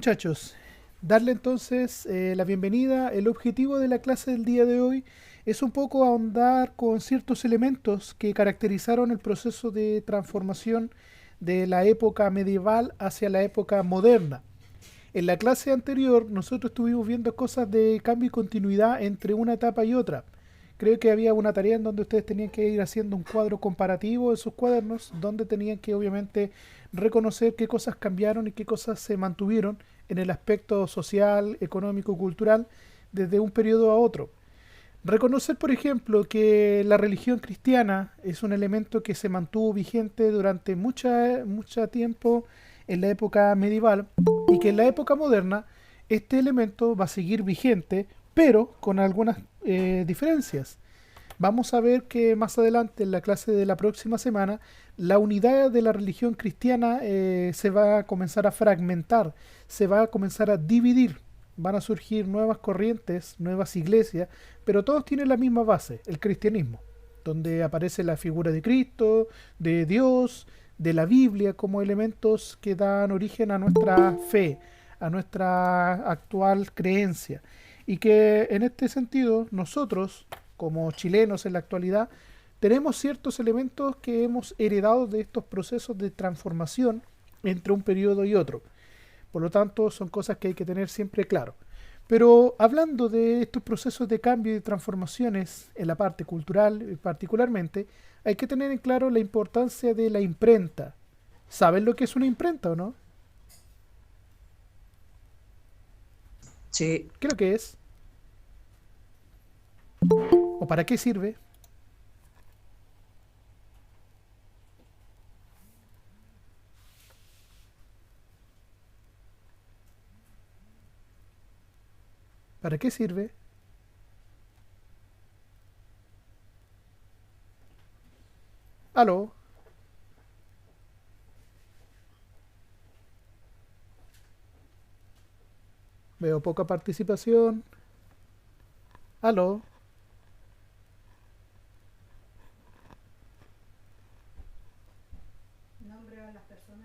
muchachos, darle entonces la bienvenida. El objetivo de la clase del día de hoy es un poco ahondar con ciertos elementos que caracterizaron el proceso de transformación de la época medieval hacia la época moderna. En la clase anterior nosotros estuvimos viendo cosas de cambio y continuidad entre una etapa y otra. Creo que había una tarea en donde ustedes tenían que ir haciendo un cuadro comparativo en sus cuadernos, donde tenían que obviamente reconocer qué cosas cambiaron y qué cosas se mantuvieron en el aspecto social, económico, cultural, desde un periodo a otro. Reconocer, por ejemplo, que la religión cristiana es un elemento que se mantuvo vigente durante mucho tiempo en la época medieval y que en la época moderna este elemento va a seguir vigente, pero con algunas diferencias. Vamos a ver que más adelante en la clase de la próxima semana la unidad de la religión cristiana se va a comenzar a fragmentar, se va a comenzar a dividir. Van a surgir nuevas corrientes, nuevas iglesias, pero todos tienen la misma base, el cristianismo, donde aparece la figura de Cristo, de Dios, de la Biblia como elementos que dan origen a nuestra fe, a nuestra actual creencia. Y que en este sentido nosotros, como chilenos en la actualidad, tenemos ciertos elementos que hemos heredado de estos procesos de transformación entre un periodo y otro. Por lo tanto, son cosas que hay que tener siempre claro. Pero hablando de estos procesos de cambio y de transformaciones en la parte cultural particularmente, hay que tener en claro la importancia de la imprenta. ¿Saben lo que es una imprenta o no? Sí, ¿Qué es lo que es? ¿O para qué sirve? ¿Para qué sirve? ¿Aló? Veo poca participación. ¿Aló?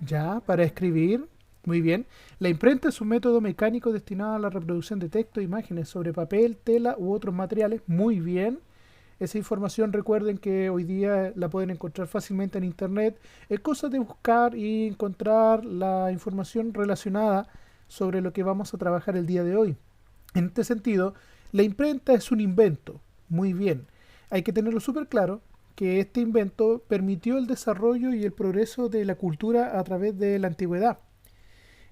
Ya, para escribir. Muy bien. La imprenta es un método mecánico destinado a la reproducción de texto e imágenes sobre papel, tela u otros materiales. Muy bien. Esa información recuerden que hoy día la pueden encontrar fácilmente en internet. Es cosa de buscar y encontrar la información relacionada sobre lo que vamos a trabajar el día de hoy. En este sentido, la imprenta es un invento. Muy bien. Hay que tenerlo súper claro que este invento permitió el desarrollo y el progreso de la cultura a través de la antigüedad,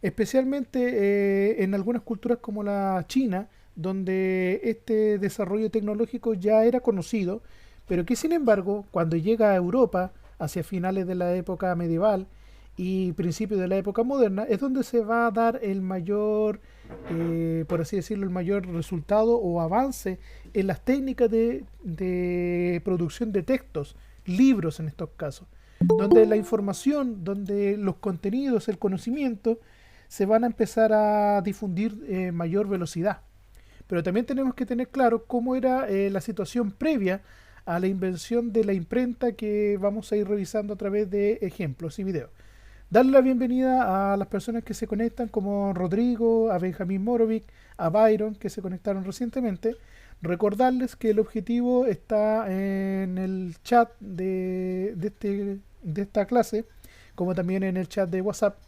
especialmente en algunas culturas como la China, donde este desarrollo tecnológico ya era conocido, pero que sin embargo, cuando llega a Europa, hacia finales de la época medieval y principios de la época moderna, es donde se va a dar el mayor, por así decirlo, el mayor resultado o avance en las técnicas de producción de textos, libros en estos casos, donde la información, donde los contenidos, el conocimiento, se van a empezar a difundir en mayor velocidad. Pero también tenemos que tener claro cómo era la situación previa a la invención de la imprenta que vamos a ir revisando a través de ejemplos y videos. Darle la bienvenida a las personas que se conectan como Rodrigo, a Benjamín Morovic, a Byron que se conectaron recientemente. Recordarles que el objetivo está en el chat de esta clase, como también en el chat de WhatsApp,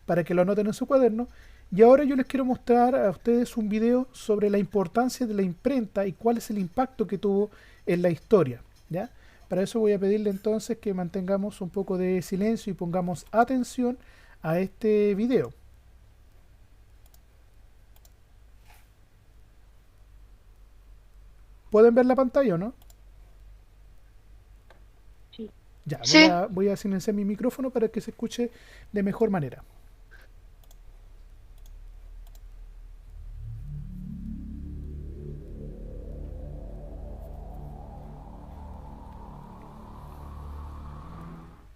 para que lo anoten en su cuaderno. Y ahora yo les quiero mostrar a ustedes un video sobre la importancia de la imprenta y cuál es el impacto que tuvo en la historia, ¿ya? Para eso voy a pedirle entonces que mantengamos un poco de silencio y pongamos atención a este video. ¿Pueden ver la pantalla o no? Sí. Ya, Sí. voy a silenciar mi micrófono para que se escuche de mejor manera.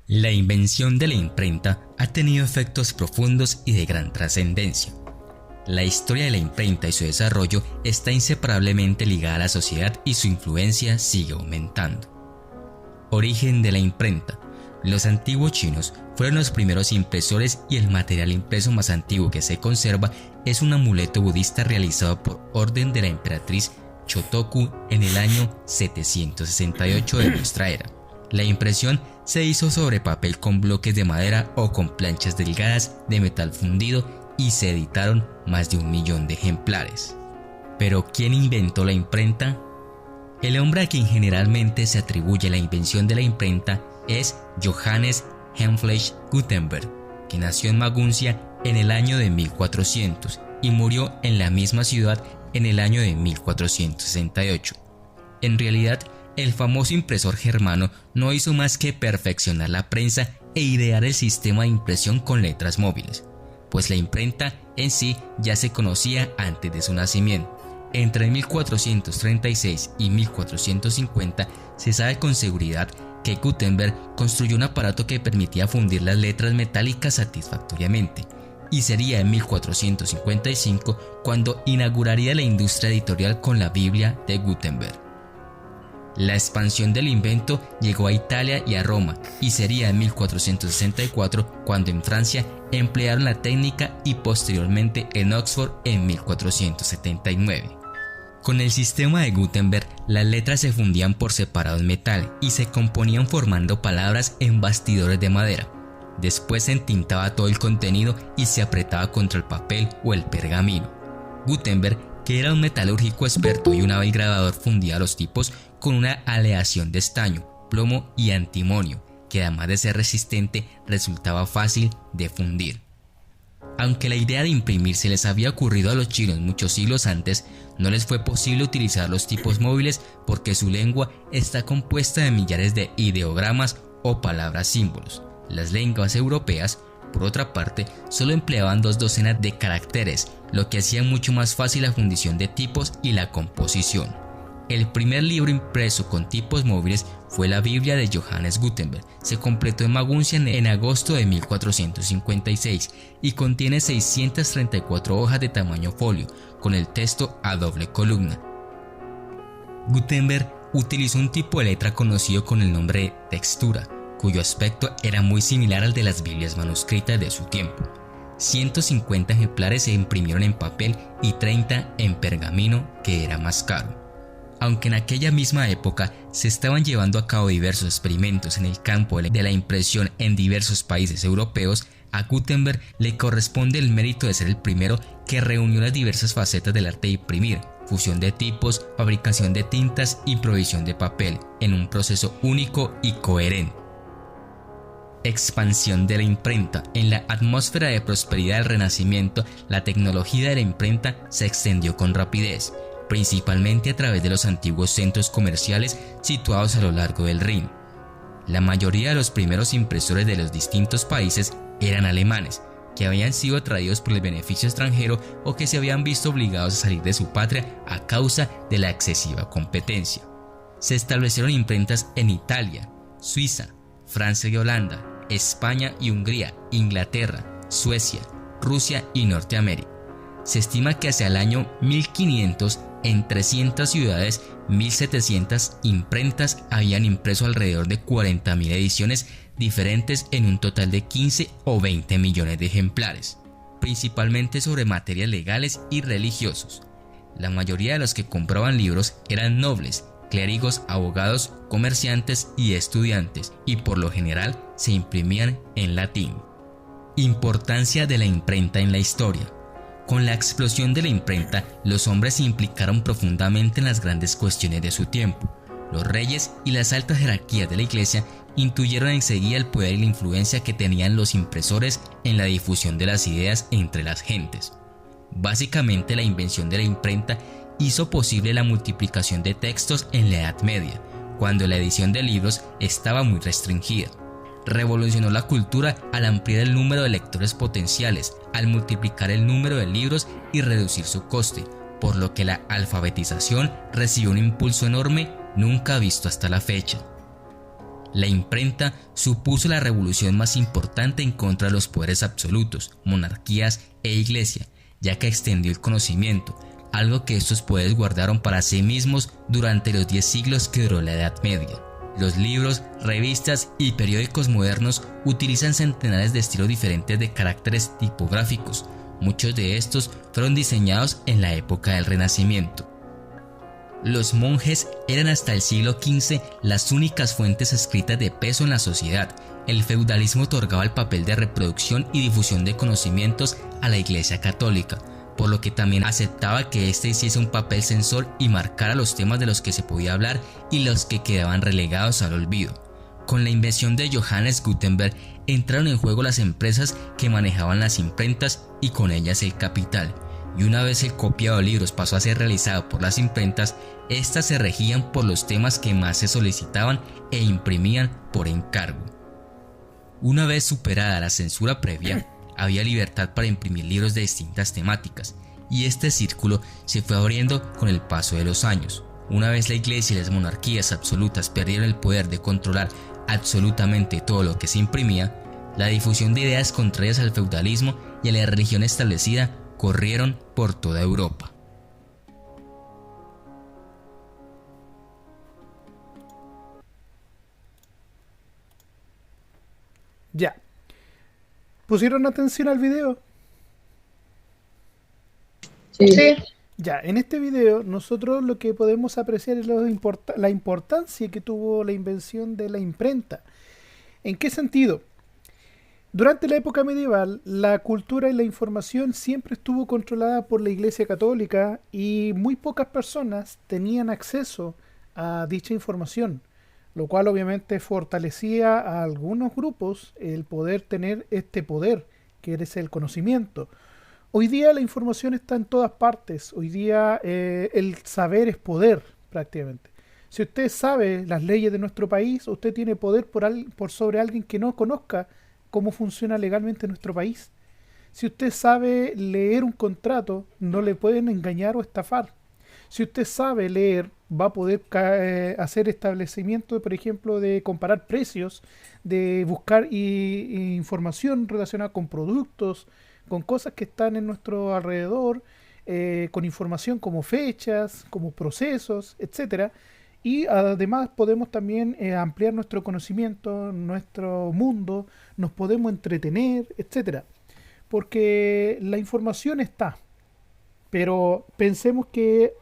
La invención de la imprenta ha tenido efectos profundos y de gran trascendencia. La historia de la imprenta y su desarrollo está inseparablemente ligada a la sociedad y su influencia sigue aumentando. Origen de la imprenta. Los antiguos chinos fueron los primeros impresores y el material impreso más antiguo que se conserva es un amuleto budista realizado por orden de la emperatriz Chotoku en el año 768 de nuestra era. La impresión se hizo sobre papel con bloques de madera o con planchas delgadas de metal fundido y se editaron más de 1 millón de ejemplares. ¿Pero quién inventó la imprenta? El hombre a quien generalmente se atribuye la invención de la imprenta es Johannes Heinrich Gutenberg, que nació en Maguncia en el año de 1400 y murió en la misma ciudad en el año de 1468. En realidad, el famoso impresor germano no hizo más que perfeccionar la prensa e idear el sistema de impresión con letras móviles, pues la imprenta en sí ya se conocía antes de su nacimiento. Entre 1436 y 1450 se sabe con seguridad que Gutenberg construyó un aparato que permitía fundir las letras metálicas satisfactoriamente, y sería en 1455 cuando inauguraría la industria editorial con la Biblia de Gutenberg. La expansión del invento llegó a Italia y a Roma, y sería en 1464 cuando en Francia emplearon la técnica y posteriormente en Oxford en 1479. Con el sistema de Gutenberg, las letras se fundían por separado en metal y se componían formando palabras en bastidores de madera. Después se entintaba todo el contenido y se apretaba contra el papel o el pergamino. Gutenberg, que era un metalúrgico experto y un hábil grabador, fundía los tipos con una aleación de estaño, plomo y antimonio, que además de ser resistente, resultaba fácil de fundir. Aunque la idea de imprimir se les había ocurrido a los chinos muchos siglos antes, no les fue posible utilizar los tipos móviles porque su lengua está compuesta de millares de ideogramas o palabras símbolos. Las lenguas europeas, por otra parte, solo empleaban 2 docenas de caracteres, lo que hacía mucho más fácil la fundición de tipos y la composición. El primer libro impreso con tipos móviles fue la Biblia de Johannes Gutenberg. Se completó en Maguncia en agosto de 1456 y contiene 634 hojas de tamaño folio, con el texto a doble columna. Gutenberg utilizó un tipo de letra conocido con el nombre de textura, cuyo aspecto era muy similar al de las Biblias manuscritas de su tiempo. 150 ejemplares se imprimieron en papel y 30 en pergamino, que era más caro. Aunque en aquella misma época se estaban llevando a cabo diversos experimentos en el campo de la impresión en diversos países europeos, a Gutenberg le corresponde el mérito de ser el primero que reunió las diversas facetas del arte de imprimir, fusión de tipos, fabricación de tintas y provisión de papel, en un proceso único y coherente. Expansión de la imprenta. En la atmósfera de prosperidad del Renacimiento, la tecnología de la imprenta se extendió con rapidez, principalmente a través de los antiguos centros comerciales situados a lo largo del Rin. La mayoría de los primeros impresores de los distintos países eran alemanes, que habían sido atraídos por el beneficio extranjero o que se habían visto obligados a salir de su patria a causa de la excesiva competencia. Se establecieron imprentas en Italia, Suiza, Francia y Holanda, España y Hungría, Inglaterra, Suecia, Rusia y Norteamérica. Se estima que hacia el año 1500 en 300 ciudades, 1.700 imprentas habían impreso alrededor de 40.000 ediciones diferentes en un total de 15 o 20 millones de ejemplares, principalmente sobre materias legales y religiosos. La mayoría de los que compraban libros eran nobles, clérigos, abogados, comerciantes y estudiantes, y por lo general se imprimían en latín. Importancia de la imprenta en la historia. Con la explosión de la imprenta, los hombres se implicaron profundamente en las grandes cuestiones de su tiempo. Los reyes y las altas jerarquías de la iglesia intuyeron enseguida el poder y la influencia que tenían los impresores en la difusión de las ideas entre las gentes. Básicamente, la invención de la imprenta hizo posible la multiplicación de textos en la Edad Media, cuando la edición de libros estaba muy restringida. Revolucionó la cultura al ampliar el número de lectores potenciales, al multiplicar el número de libros y reducir su coste, por lo que la alfabetización recibió un impulso enorme nunca visto hasta la fecha. La imprenta supuso la revolución más importante en contra de los poderes absolutos, monarquías e iglesia, ya que extendió el conocimiento, algo que estos poderes guardaron para sí mismos durante los 10 siglos que duró la Edad Media. Los libros, revistas y periódicos modernos utilizan centenares de estilos diferentes de caracteres tipográficos. Muchos de estos fueron diseñados en la época del Renacimiento. Los monjes eran hasta el siglo XV las únicas fuentes escritas de peso en la sociedad. El feudalismo otorgaba el papel de reproducción y difusión de conocimientos a la Iglesia Católica, por lo que también aceptaba que éste hiciese un papel censor y marcara los temas de los que se podía hablar y los que quedaban relegados al olvido. Con la invención de Johannes Gutenberg entraron en juego las empresas que manejaban las imprentas y con ellas el capital. Y una vez el copiado de libros pasó a ser realizado por las imprentas, éstas se regían por los temas que más se solicitaban e imprimían por encargo. Una vez superada la censura previa, había libertad para imprimir libros de distintas temáticas, y este círculo se fue abriendo con el paso de los años. Una vez la Iglesia y las monarquías absolutas perdieron el poder de controlar absolutamente todo lo que se imprimía, la difusión de ideas contrarias al feudalismo y a la religión establecida corrieron por toda Europa. Ya. ¿Pusieron atención al video? Sí. Ya, en este video nosotros lo que podemos apreciar es la importancia que tuvo la invención de la imprenta. ¿En qué sentido? Durante la época medieval, la cultura y la información siempre estuvo controlada por la Iglesia Católica y muy pocas personas tenían acceso a dicha información, lo cual obviamente fortalecía a algunos grupos el poder tener este poder, que es el conocimiento. Hoy día la información está en todas partes, hoy día el saber es poder prácticamente. Si usted sabe las leyes de nuestro país, usted tiene poder por sobre alguien que no conozca cómo funciona legalmente nuestro país. Si usted sabe leer un contrato, no le pueden engañar o estafar. Si usted sabe leer, va a poder hacer establecimiento, por ejemplo, de comparar precios, de buscar información relacionada con productos, con cosas que están en nuestro alrededor, con información como fechas, como procesos, etcétera. Y además podemos también ampliar nuestro conocimiento, nuestro mundo, nos podemos entretener, etcétera. Porque la información está, pero pensemos que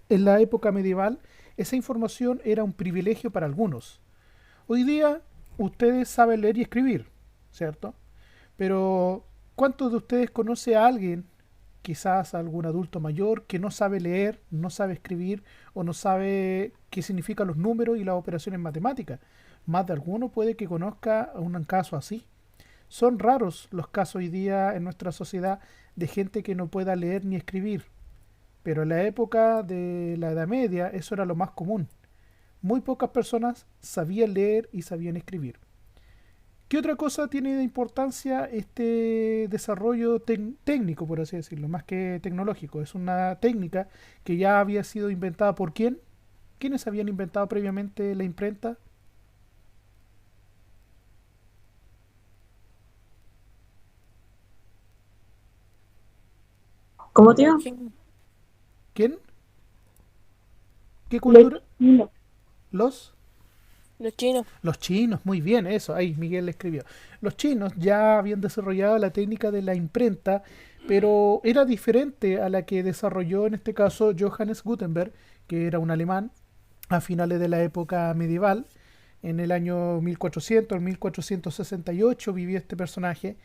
en la época medieval esa información era un privilegio para algunos. Hoy día ustedes saben leer y escribir, ¿cierto? Pero ¿cuántos de ustedes conoce a alguien, quizás algún adulto mayor, que no sabe leer, no sabe escribir o no sabe qué significan los números y las operaciones matemáticas? Más de alguno puede que conozca un caso así. Son raros los casos hoy día en nuestra sociedad de gente que no pueda leer ni escribir. Pero en la época de la Edad Media eso era lo más común. Muy pocas personas sabían leer y sabían escribir. ¿Qué otra cosa tiene de importancia este desarrollo técnico, por así decirlo, más que tecnológico? Es una técnica que ya había sido inventada por ¿quién? ¿Quiénes habían inventado previamente la imprenta? ¿Cómo, tío? ¿Quién? ¿Qué cultura? No. Los chinos. Los chinos, muy bien, eso, ahí Miguel le escribió. Los chinos ya habían desarrollado la técnica de la imprenta, pero era diferente a la que desarrolló en este caso Johannes Gutenberg, que era un alemán a finales de la época medieval. En el año 1400, 1468 vivió este personaje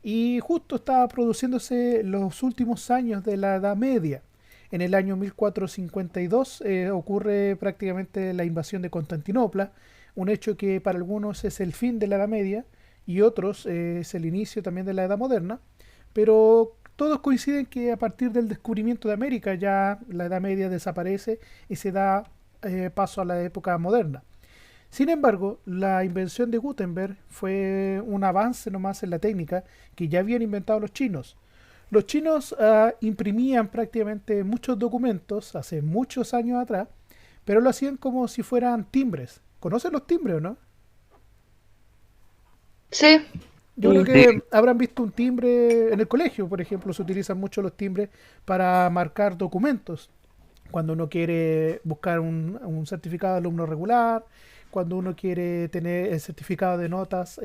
y justo estaba produciéndose los últimos años de la Edad Media. En el año 1452 ocurre prácticamente la invasión de Constantinopla, un hecho que para algunos es el fin de la Edad Media y otros es el inicio también de la Edad Moderna, pero todos coinciden que a partir del descubrimiento de América ya la Edad Media desaparece y se da paso a la época moderna. Sin embargo, la invención de Gutenberg fue un avance nomás en la técnica que ya habían inventado los chinos. Los chinos imprimían prácticamente muchos documentos hace muchos años atrás, pero lo hacían como si fueran timbres. ¿Conocen los timbres o no? Sí. Yo creo que habrán visto un timbre en el colegio, por ejemplo, se utilizan mucho los timbres para marcar documentos. Cuando uno quiere buscar un certificado de alumno regular, cuando uno quiere tener el certificado de notas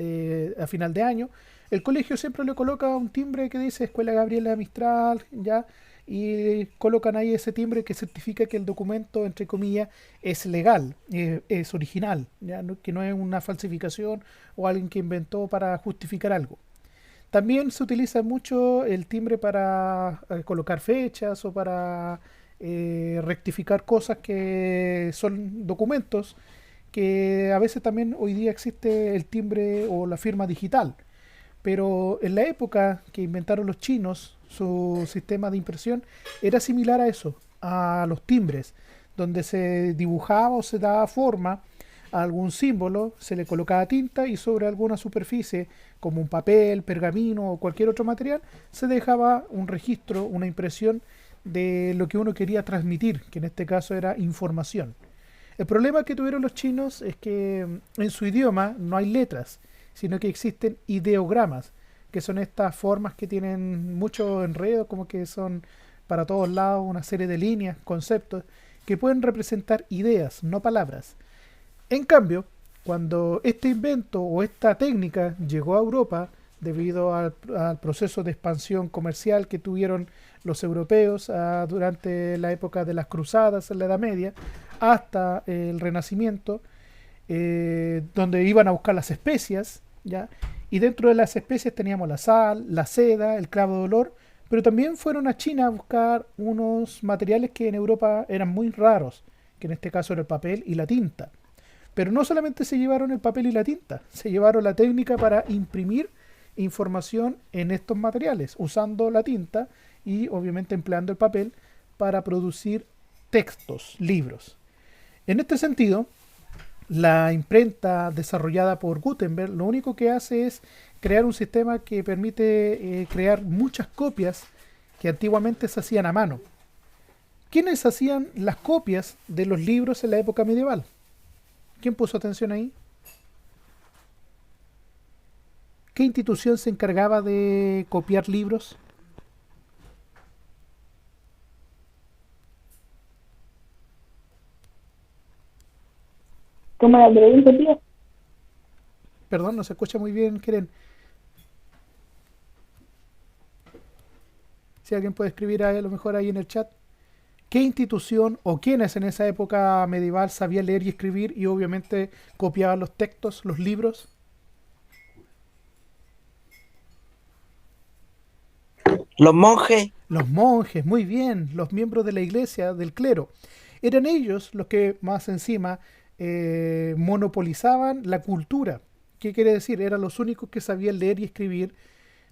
a final de año, el colegio siempre le coloca un timbre que dice Escuela Gabriela Mistral, ya, y colocan ahí ese timbre que certifica que el documento, entre comillas, es legal, es original, ya, que no es una falsificación o alguien que inventó para justificar algo. También se utiliza mucho el timbre para colocar fechas o para rectificar cosas que son documentos, que a veces también hoy día existe el timbre o la firma digital. Pero en la época que inventaron los chinos, su sistema de impresión era similar a eso, a los timbres, donde se dibujaba o se daba forma a algún símbolo, se le colocaba tinta y sobre alguna superficie, como un papel, pergamino o cualquier otro material, se dejaba un registro, una impresión de lo que uno quería transmitir, que en este caso era información. El problema que tuvieron los chinos es que en su idioma no hay letras, sino que existen ideogramas, que son estas formas que tienen mucho enredo, como que son para todos lados una serie de líneas, conceptos, que pueden representar ideas, no palabras. En cambio, cuando este invento o esta técnica llegó a Europa, debido al proceso de expansión comercial que tuvieron los europeos durante la época de las cruzadas en la Edad Media, hasta el Renacimiento, donde iban a buscar las especias, ¿ya? Y dentro de las especies teníamos la sal, la seda, el clavo de olor, pero también fueron a China a buscar unos materiales que en Europa eran muy raros, que en este caso era el papel y la tinta. Pero no solamente se llevaron el papel y la tinta, se llevaron la técnica para imprimir información en estos materiales, usando la tinta y obviamente empleando el papel para producir textos, libros. En este sentido, la imprenta desarrollada por Gutenberg lo único que hace es crear un sistema que permite crear muchas copias que antiguamente se hacían a mano. ¿Quiénes hacían las copias de los libros en la época medieval? ¿Quién puso atención ahí? ¿Qué institución se encargaba de copiar libros? ¿Cómo la pregunta, tío? Perdón, no se escucha muy bien, Keren. Si alguien puede escribir ahí, a lo mejor ahí en el chat. ¿Qué institución o quiénes en esa época medieval sabían leer y escribir y obviamente copiaban los textos, los libros? Los monjes. Los monjes, muy bien, los miembros de la iglesia, del clero. Eran ellos los que más encima monopolizaban la cultura. ¿Qué quiere decir? Eran los únicos que sabían leer y escribir.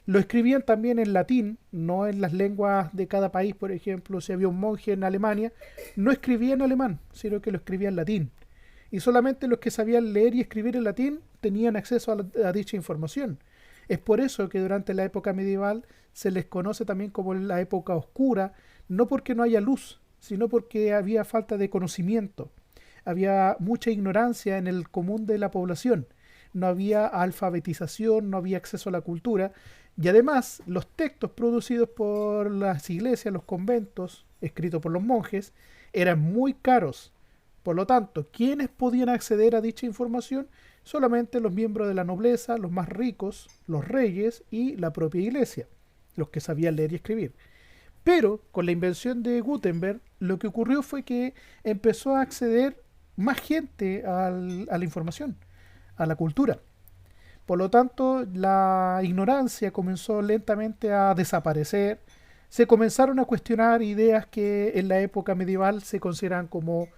Lo escribían también en latín, no en las lenguas de cada país. Por ejemplo, si había un monje en Alemania, no escribía en alemán, sino que lo escribía en latín. Y solamente los que sabían leer y escribir en latín tenían acceso a dicha información. Es por eso que durante la época medieval se les conoce también como la época oscura, no porque no haya luz, sino porque había falta de conocimiento. Había mucha ignorancia en el común de la población. No había alfabetización, no había acceso a la cultura. Y además, los textos producidos por las iglesias, los conventos, escritos por los monjes, eran muy caros. Por lo tanto, ¿quiénes podían acceder a dicha información? Solamente los miembros de la nobleza, los más ricos, los reyes y la propia iglesia, los que sabían leer y escribir. Pero con la invención de Gutenberg, lo que ocurrió fue que empezó a acceder más gente a la información, a la cultura. Por lo tanto, la ignorancia comenzó lentamente a desaparecer. Se comenzaron a cuestionar ideas que en la época medieval se consideran como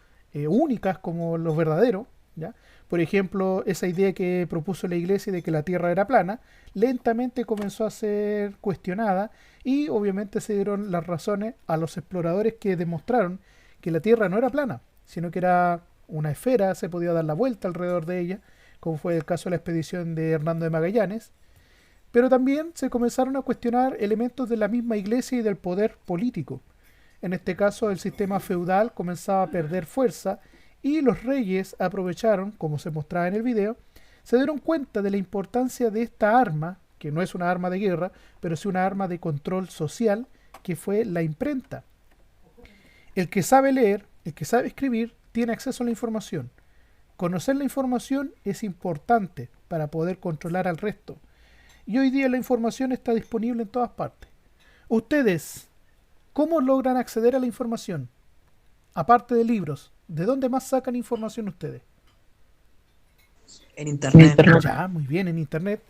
únicas, como los verdaderos, ¿ya? Por ejemplo, esa idea que propuso la iglesia de que la tierra era plana, lentamente comenzó a ser cuestionada y obviamente se dieron las razones a los exploradores que demostraron que la tierra no era plana, sino que era una esfera, se podía dar la vuelta alrededor de ella, como fue el caso de la expedición de Hernando de Magallanes. Pero también se comenzaron a cuestionar elementos de la misma iglesia y del poder político. En este caso, el sistema feudal comenzaba a perder fuerza y los reyes aprovecharon, como se mostraba en el video, se dieron cuenta de la importancia de esta arma, que no es una arma de guerra, pero sí una arma de control social, que fue la imprenta. El que sabe leer, el que sabe escribir, tiene acceso a la información. Conocer la información es importante para poder controlar al resto. Y hoy día la información está disponible en todas partes. Ustedes, ¿cómo logran acceder a la información? Aparte de libros, ¿de dónde más sacan información ustedes? En internet. Ya, muy bien, en internet.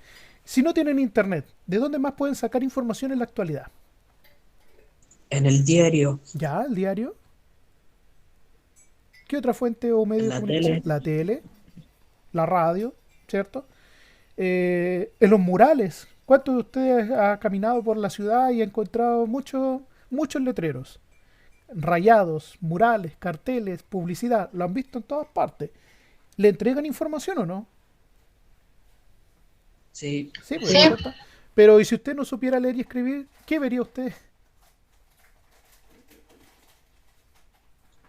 Si no tienen internet, ¿de dónde más pueden sacar información en la actualidad? En el diario. Ya, el diario. ¿Qué otra fuente o medio En de la comunicación? tele. La tele, la radio, ¿cierto? En los murales. ¿Cuántos de ustedes ha caminado por la ciudad y ha encontrado muchos letreros? Rayados, murales, carteles, publicidad. Lo han visto en todas partes. ¿Le entregan información o no? Sí. Sí, pues, ¿cierto? Pero ¿y si usted no supiera leer y escribir, qué vería usted?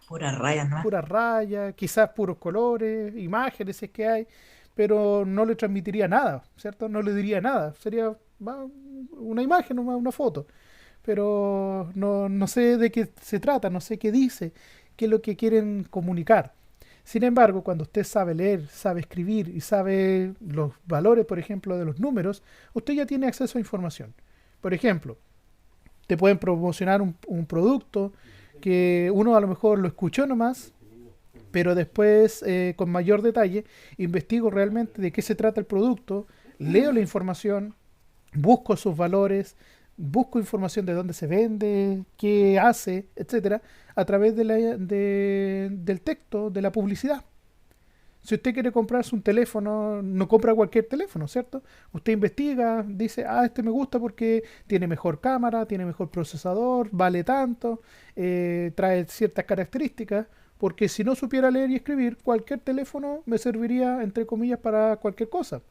Puras rayas, ¿no? Puras rayas, quizás puros colores, imágenes si es que hay, pero no le transmitiría nada, ¿cierto? No le diría nada, sería una imagen, una foto, pero no sé de qué se trata, no sé qué dice, qué es lo que quieren comunicar. Sin embargo, cuando usted sabe leer, sabe escribir y sabe los valores, por ejemplo, de los números, usted ya tiene acceso a información. Por ejemplo, te pueden promocionar un producto que uno a lo mejor lo escuchó nomás, pero después con mayor detalle investigo realmente de qué se trata el producto, leo la información, busco sus valores, busco información de dónde se vende, qué hace, etcétera, a través del texto, de la publicidad. Si usted quiere comprarse un teléfono, no compra cualquier teléfono, ¿cierto? Usted investiga, dice, este me gusta porque tiene mejor cámara, tiene mejor procesador, vale tanto, trae ciertas características, porque si no supiera leer y escribir, cualquier teléfono me serviría, entre comillas, para cualquier cosa.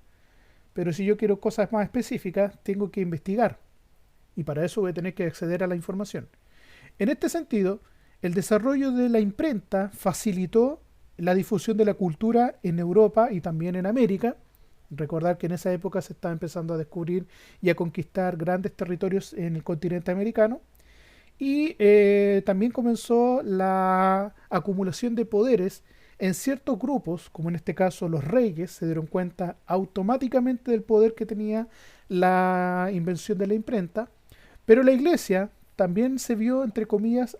Pero si yo quiero cosas más específicas, tengo que investigar. Y para eso voy a tener que acceder a la información. En este sentido, el desarrollo de la imprenta facilitó la difusión de la cultura en Europa y también en América. Recordar que en esa época se estaba empezando a descubrir y a conquistar grandes territorios en el continente americano. Y también comenzó la acumulación de poderes en ciertos grupos, como en este caso los reyes, se dieron cuenta automáticamente del poder que tenía la invención de la imprenta, pero la iglesia también se vio, entre comillas,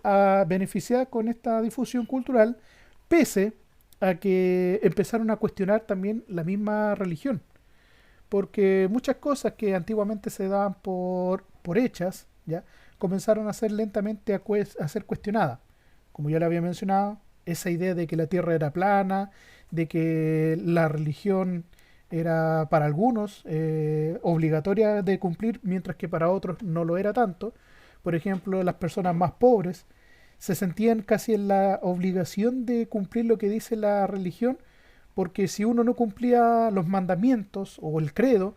beneficiada con esta difusión cultural, pese a que empezaron a cuestionar también la misma religión, porque muchas cosas que antiguamente se daban por hechas, ¿ya? Comenzaron a ser lentamente a ser cuestionadas. Como ya le había mencionado, esa idea de que la tierra era plana, de que la religión era para algunos obligatoria de cumplir, mientras que para otros no lo era tanto. Por ejemplo, las personas más pobres se sentían casi en la obligación de cumplir lo que dice la religión, porque si uno no cumplía los mandamientos o el credo,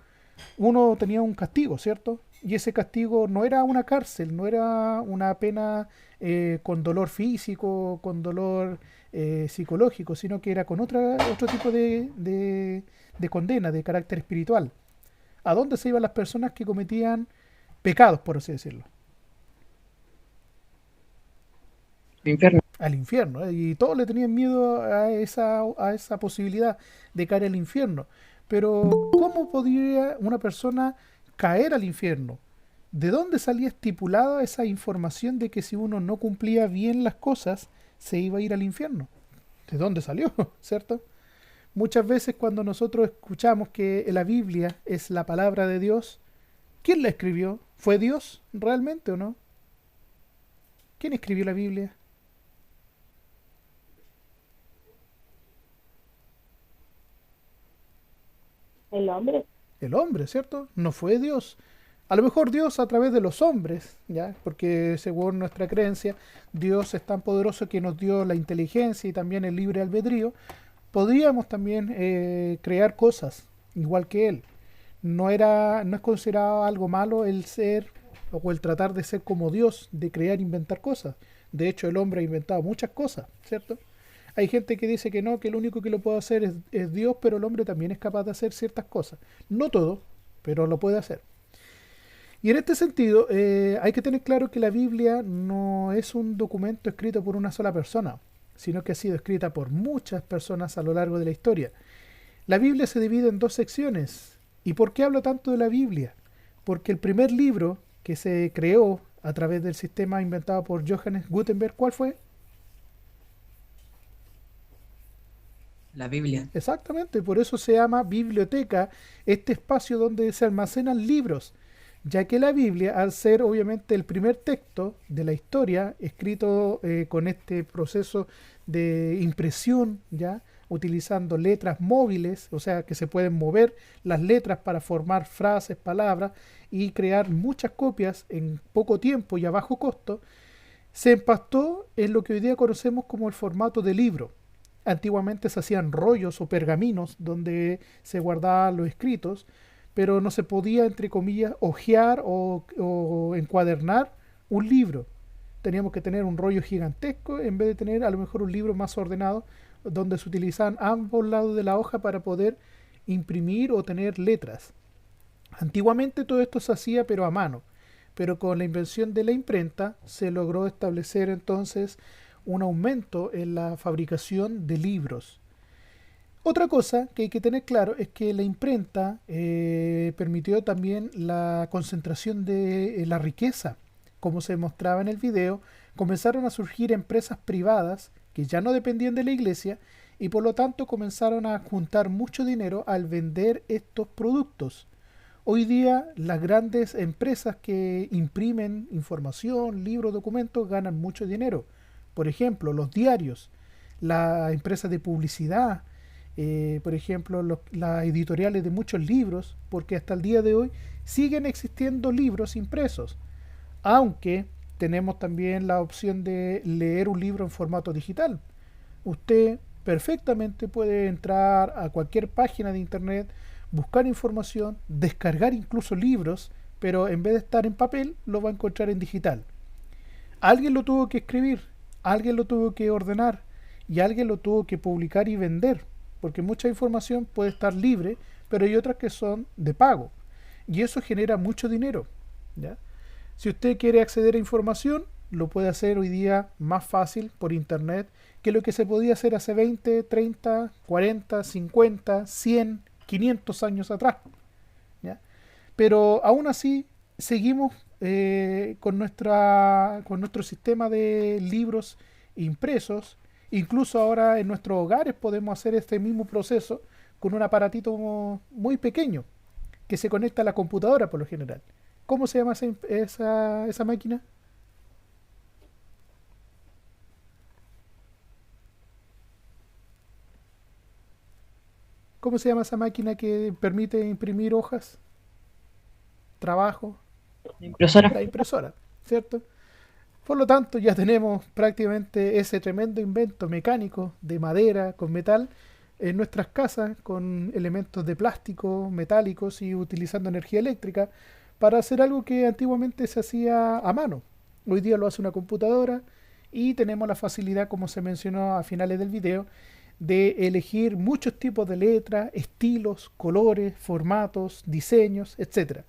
uno tenía un castigo, ¿cierto? Y ese castigo no era una cárcel, no era una pena con dolor físico, con dolor psicológico, sino que era con otro tipo de condena, de carácter espiritual. ¿A dónde se iban las personas que cometían pecados, por así decirlo? Infierno. Al infierno, y todos le tenían miedo a esa posibilidad de caer al infierno. Pero ¿cómo podría una persona caer al infierno? ¿De dónde salía estipulada esa información de que si uno no cumplía bien las cosas se iba a ir al infierno? ¿De dónde salió? ¿Cierto? Muchas veces cuando nosotros escuchamos que la Biblia es la palabra de Dios, ¿quién la escribió? ¿Fue Dios realmente o no? ¿Quién escribió la Biblia? El hombre. El hombre, ¿cierto? No fue Dios. A lo mejor Dios a través de los hombres, ¿ya? Porque según nuestra creencia, Dios es tan poderoso que nos dio la inteligencia y también el libre albedrío. Podríamos también crear cosas igual que Él. No es considerado algo malo el ser o el tratar de ser como Dios, de crear e inventar cosas. De hecho, el hombre ha inventado muchas cosas, ¿cierto? Hay gente que dice que no, que lo único que lo puede hacer es Dios, pero el hombre también es capaz de hacer ciertas cosas. No todo, pero lo puede hacer. Y en este sentido, hay que tener claro que la Biblia no es un documento escrito por una sola persona, sino que ha sido escrita por muchas personas a lo largo de la historia. La Biblia se divide en dos secciones. ¿Y por qué hablo tanto de la Biblia? Porque el primer libro que se creó a través del sistema inventado por Johannes Gutenberg, ¿cuál fue? La Biblia. Exactamente, por eso se llama biblioteca, este espacio donde se almacenan libros, ya que la Biblia, al ser obviamente el primer texto de la historia, escrito con este proceso de impresión, ya utilizando letras móviles, o sea que se pueden mover las letras para formar frases, palabras y crear muchas copias en poco tiempo y a bajo costo, se empastó en lo que hoy día conocemos como el formato de libro. Antiguamente se hacían rollos o pergaminos donde se guardaban los escritos, pero no se podía, entre comillas, hojear o encuadernar un libro. Teníamos que tener un rollo gigantesco en vez de tener a lo mejor un libro más ordenado donde se utilizaban ambos lados de la hoja para poder imprimir o tener letras. Antiguamente todo esto se hacía pero a mano, pero con la invención de la imprenta se logró establecer entonces un aumento en la fabricación de libros. Otra cosa que hay que tener claro es que la imprenta permitió también la concentración de la riqueza. Como se mostraba en el video, comenzaron a surgir empresas privadas que ya no dependían de la iglesia y por lo tanto comenzaron a juntar mucho dinero al vender estos productos. Hoy día las grandes empresas que imprimen información, libros, documentos ganan mucho dinero. Por ejemplo, los diarios, las empresas de publicidad, por ejemplo, las editoriales de muchos libros, porque hasta el día de hoy siguen existiendo libros impresos, aunque tenemos también la opción de leer un libro en formato digital. Usted perfectamente puede entrar a cualquier página de internet, buscar información, descargar incluso libros, pero en vez de estar en papel, lo va a encontrar en digital. Alguien lo tuvo que escribir, alguien lo tuvo que ordenar y alguien lo tuvo que publicar y vender, porque mucha información puede estar libre, pero hay otras que son de pago y eso genera mucho dinero, ¿ya? Si usted quiere acceder a información, lo puede hacer hoy día más fácil por internet que lo que se podía hacer hace 20, 30, 40, 50, 100, 500 años atrás, ¿ya? Pero aún así seguimos con nuestro sistema de libros impresos. Incluso ahora en nuestros hogares podemos hacer este mismo proceso con un aparatito muy pequeño que se conecta a la computadora por lo general. ¿Cómo se llama esa máquina? ¿Cómo se llama esa máquina que permite imprimir hojas? Trabajo. Impresora. La impresora, ¿cierto? Por lo tanto, ya tenemos prácticamente ese tremendo invento mecánico de madera con metal en nuestras casas con elementos de plástico, metálicos y utilizando energía eléctrica para hacer algo que antiguamente se hacía a mano. Hoy día lo hace una computadora y tenemos la facilidad, como se mencionó a finales del video, de elegir muchos tipos de letras, estilos, colores, formatos, diseños, etc.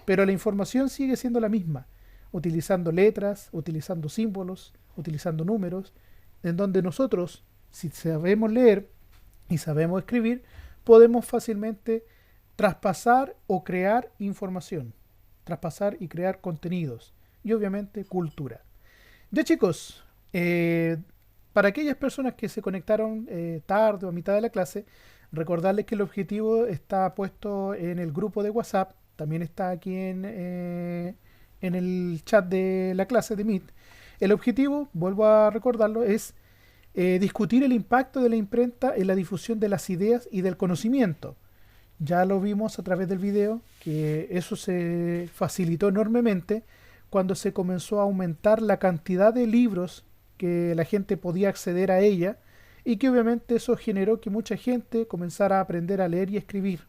Pero la información sigue siendo la misma, utilizando letras, utilizando símbolos, utilizando números, en donde nosotros, si sabemos leer y sabemos escribir, podemos fácilmente traspasar o crear información, traspasar y crear contenidos y obviamente cultura. Ya chicos, para aquellas personas que se conectaron tarde o a mitad de la clase, recordarles que el objetivo está puesto en el grupo de WhatsApp, también está aquí en el chat de la clase de Meet. El objetivo, vuelvo a recordarlo, es discutir el impacto de la imprenta en la difusión de las ideas y del conocimiento. Ya lo vimos a través del video, que eso se facilitó enormemente cuando se comenzó a aumentar la cantidad de libros que la gente podía acceder a ella y que obviamente eso generó que mucha gente comenzara a aprender a leer y escribir.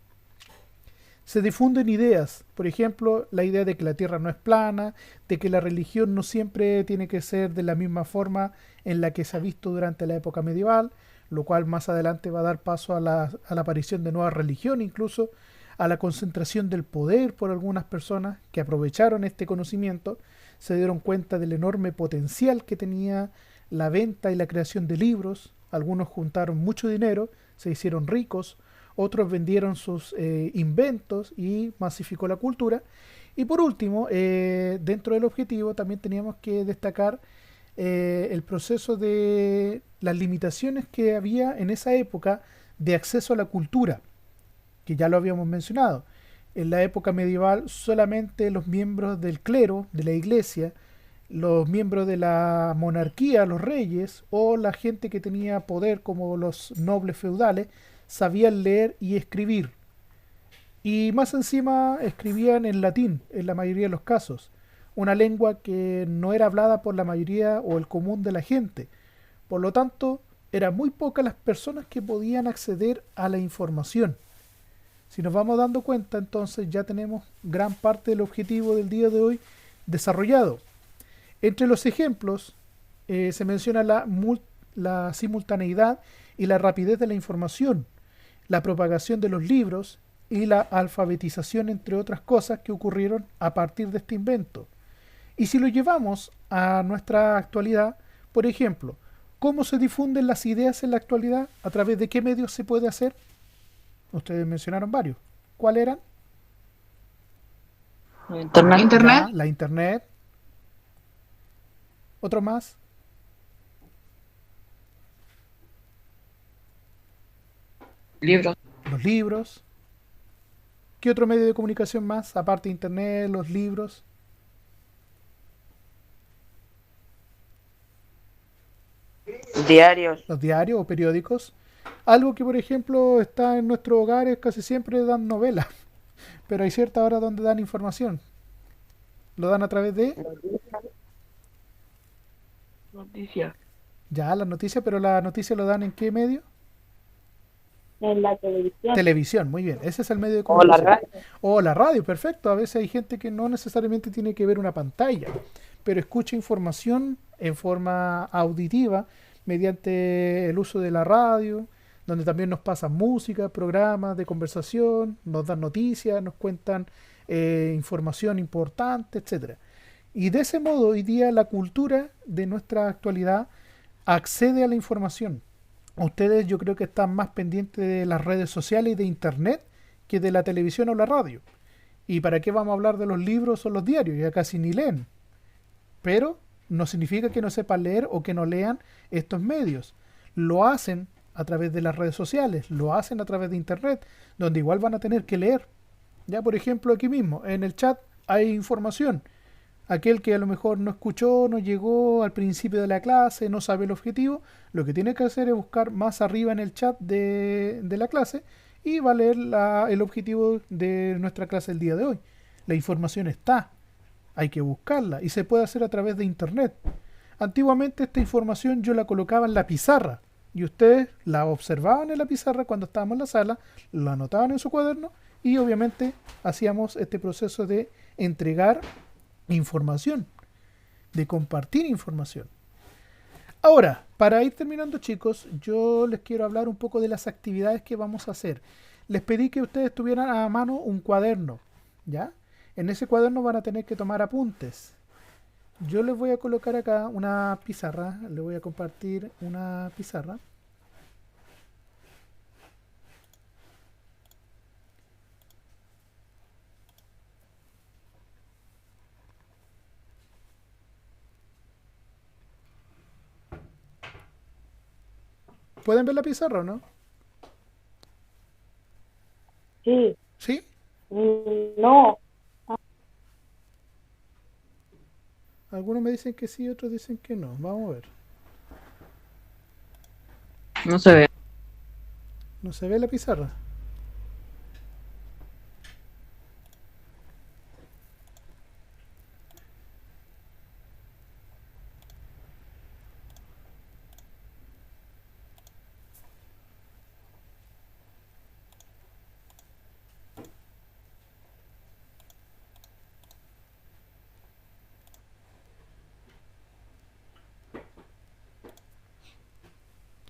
Se difunden ideas, por ejemplo, la idea de que la Tierra no es plana, de que la religión no siempre tiene que ser de la misma forma en la que se ha visto durante la época medieval, lo cual más adelante va a dar paso a la aparición de nuevas religiones, incluso a la concentración del poder por algunas personas que aprovecharon este conocimiento, se dieron cuenta del enorme potencial que tenía la venta y la creación de libros. Algunos juntaron mucho dinero, se hicieron ricos, otros vendieron sus inventos y masificó la cultura. Y por último, dentro del objetivo también teníamos que destacar el proceso de las limitaciones que había en esa época de acceso a la cultura, que ya lo habíamos mencionado. En la época medieval solamente los miembros del clero, de la iglesia, los miembros de la monarquía, los reyes, o la gente que tenía poder como los nobles feudales, sabían leer y escribir. Y más encima escribían en latín, en la mayoría de los casos, una lengua que no era hablada por la mayoría o el común de la gente. Por lo tanto, eran muy pocas las personas que podían acceder a la información. Si nos vamos dando cuenta, entonces ya tenemos gran parte del objetivo del día de hoy desarrollado. Entre los ejemplos se menciona la simultaneidad y la rapidez de la información, la propagación de los libros y la alfabetización, entre otras cosas que ocurrieron a partir de este invento. Y si lo llevamos a nuestra actualidad, por ejemplo, ¿cómo se difunden las ideas en la actualidad? ¿A través de qué medios se puede hacer? Ustedes mencionaron varios. ¿Cuáles eran? Internet. Ya, la internet. ¿Otro más? Libros. Los libros. ¿Qué otro medio de comunicación más? Aparte de internet, los libros. Diarios. Los diarios o periódicos. Algo que, por ejemplo, está en nuestros hogares, casi siempre dan novelas, pero hay ciertas horas donde dan información. Lo dan a través de, Noticias. ya, las noticias, pero las noticias lo dan ¿en qué medio? En la televisión. Televisión, muy bien, ese es el medio de O la comunicación. radio. O la radio, perfecto. A veces hay gente que no necesariamente tiene que ver una pantalla, pero escucha información en forma auditiva mediante el uso de la radio, donde también nos pasan música, programas de conversación, nos dan noticias, nos cuentan información importante, etcétera. Y de ese modo, hoy día la cultura de nuestra actualidad accede a la información. Ustedes yo creo que están más pendientes de las redes sociales y de internet que de la televisión o la radio. ¿Y para qué vamos a hablar de los libros o los diarios? Ya casi ni leen. Pero no significa que no sepan leer o que no lean estos medios. Lo hacen a través de las redes sociales, lo hacen a través de internet, donde igual van a tener que leer. Ya, por ejemplo, aquí mismo, en el chat hay información. Aquel que a lo mejor no escuchó, no llegó al principio de la clase, no sabe el objetivo, lo que tiene que hacer es buscar más arriba en el chat de la clase y va a leer el objetivo de nuestra clase el día de hoy. La información está, hay que buscarla y se puede hacer a través de internet. Antiguamente esta información yo la colocaba en la pizarra y ustedes la observaban en la pizarra cuando estábamos en la sala, la anotaban en su cuaderno y obviamente hacíamos este proceso de entregar información, de compartir información. Ahora, para ir terminando, chicos, yo les quiero hablar un poco de las actividades que vamos a hacer. Les pedí que ustedes tuvieran a mano un cuaderno, ¿ya? En ese cuaderno van a tener que tomar apuntes. Yo les voy a colocar acá una pizarra, les voy a compartir una pizarra. ¿Pueden ver la pizarra o no? Sí. ¿Sí? No. Algunos me dicen que sí, otros dicen que no. Vamos a ver. No se ve. ¿No se ve la pizarra?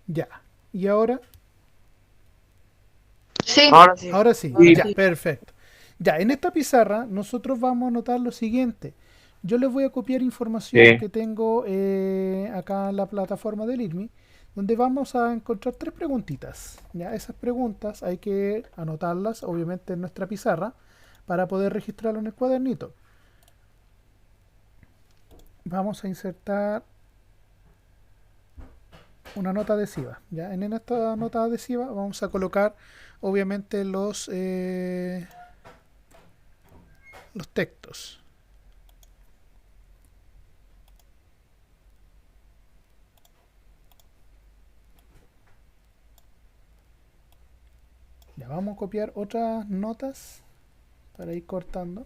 Ya. ¿Y ahora? Sí. Ahora sí. Ahora sí. Sí. Ya, perfecto. Ya, en esta pizarra nosotros vamos a anotar lo siguiente. yo les voy a copiar información Sí. que tengo acá en la plataforma del IRMI, donde vamos a encontrar 3 preguntitas. ¿Ya? Esas preguntas hay que anotarlas, obviamente, en nuestra pizarra para poder registrarlo en el cuadernito. Vamos a insertar una nota adhesiva. ¿Ya? En esta nota adhesiva vamos a colocar, obviamente, los textos. Ya vamos a copiar otras notas para ir cortando.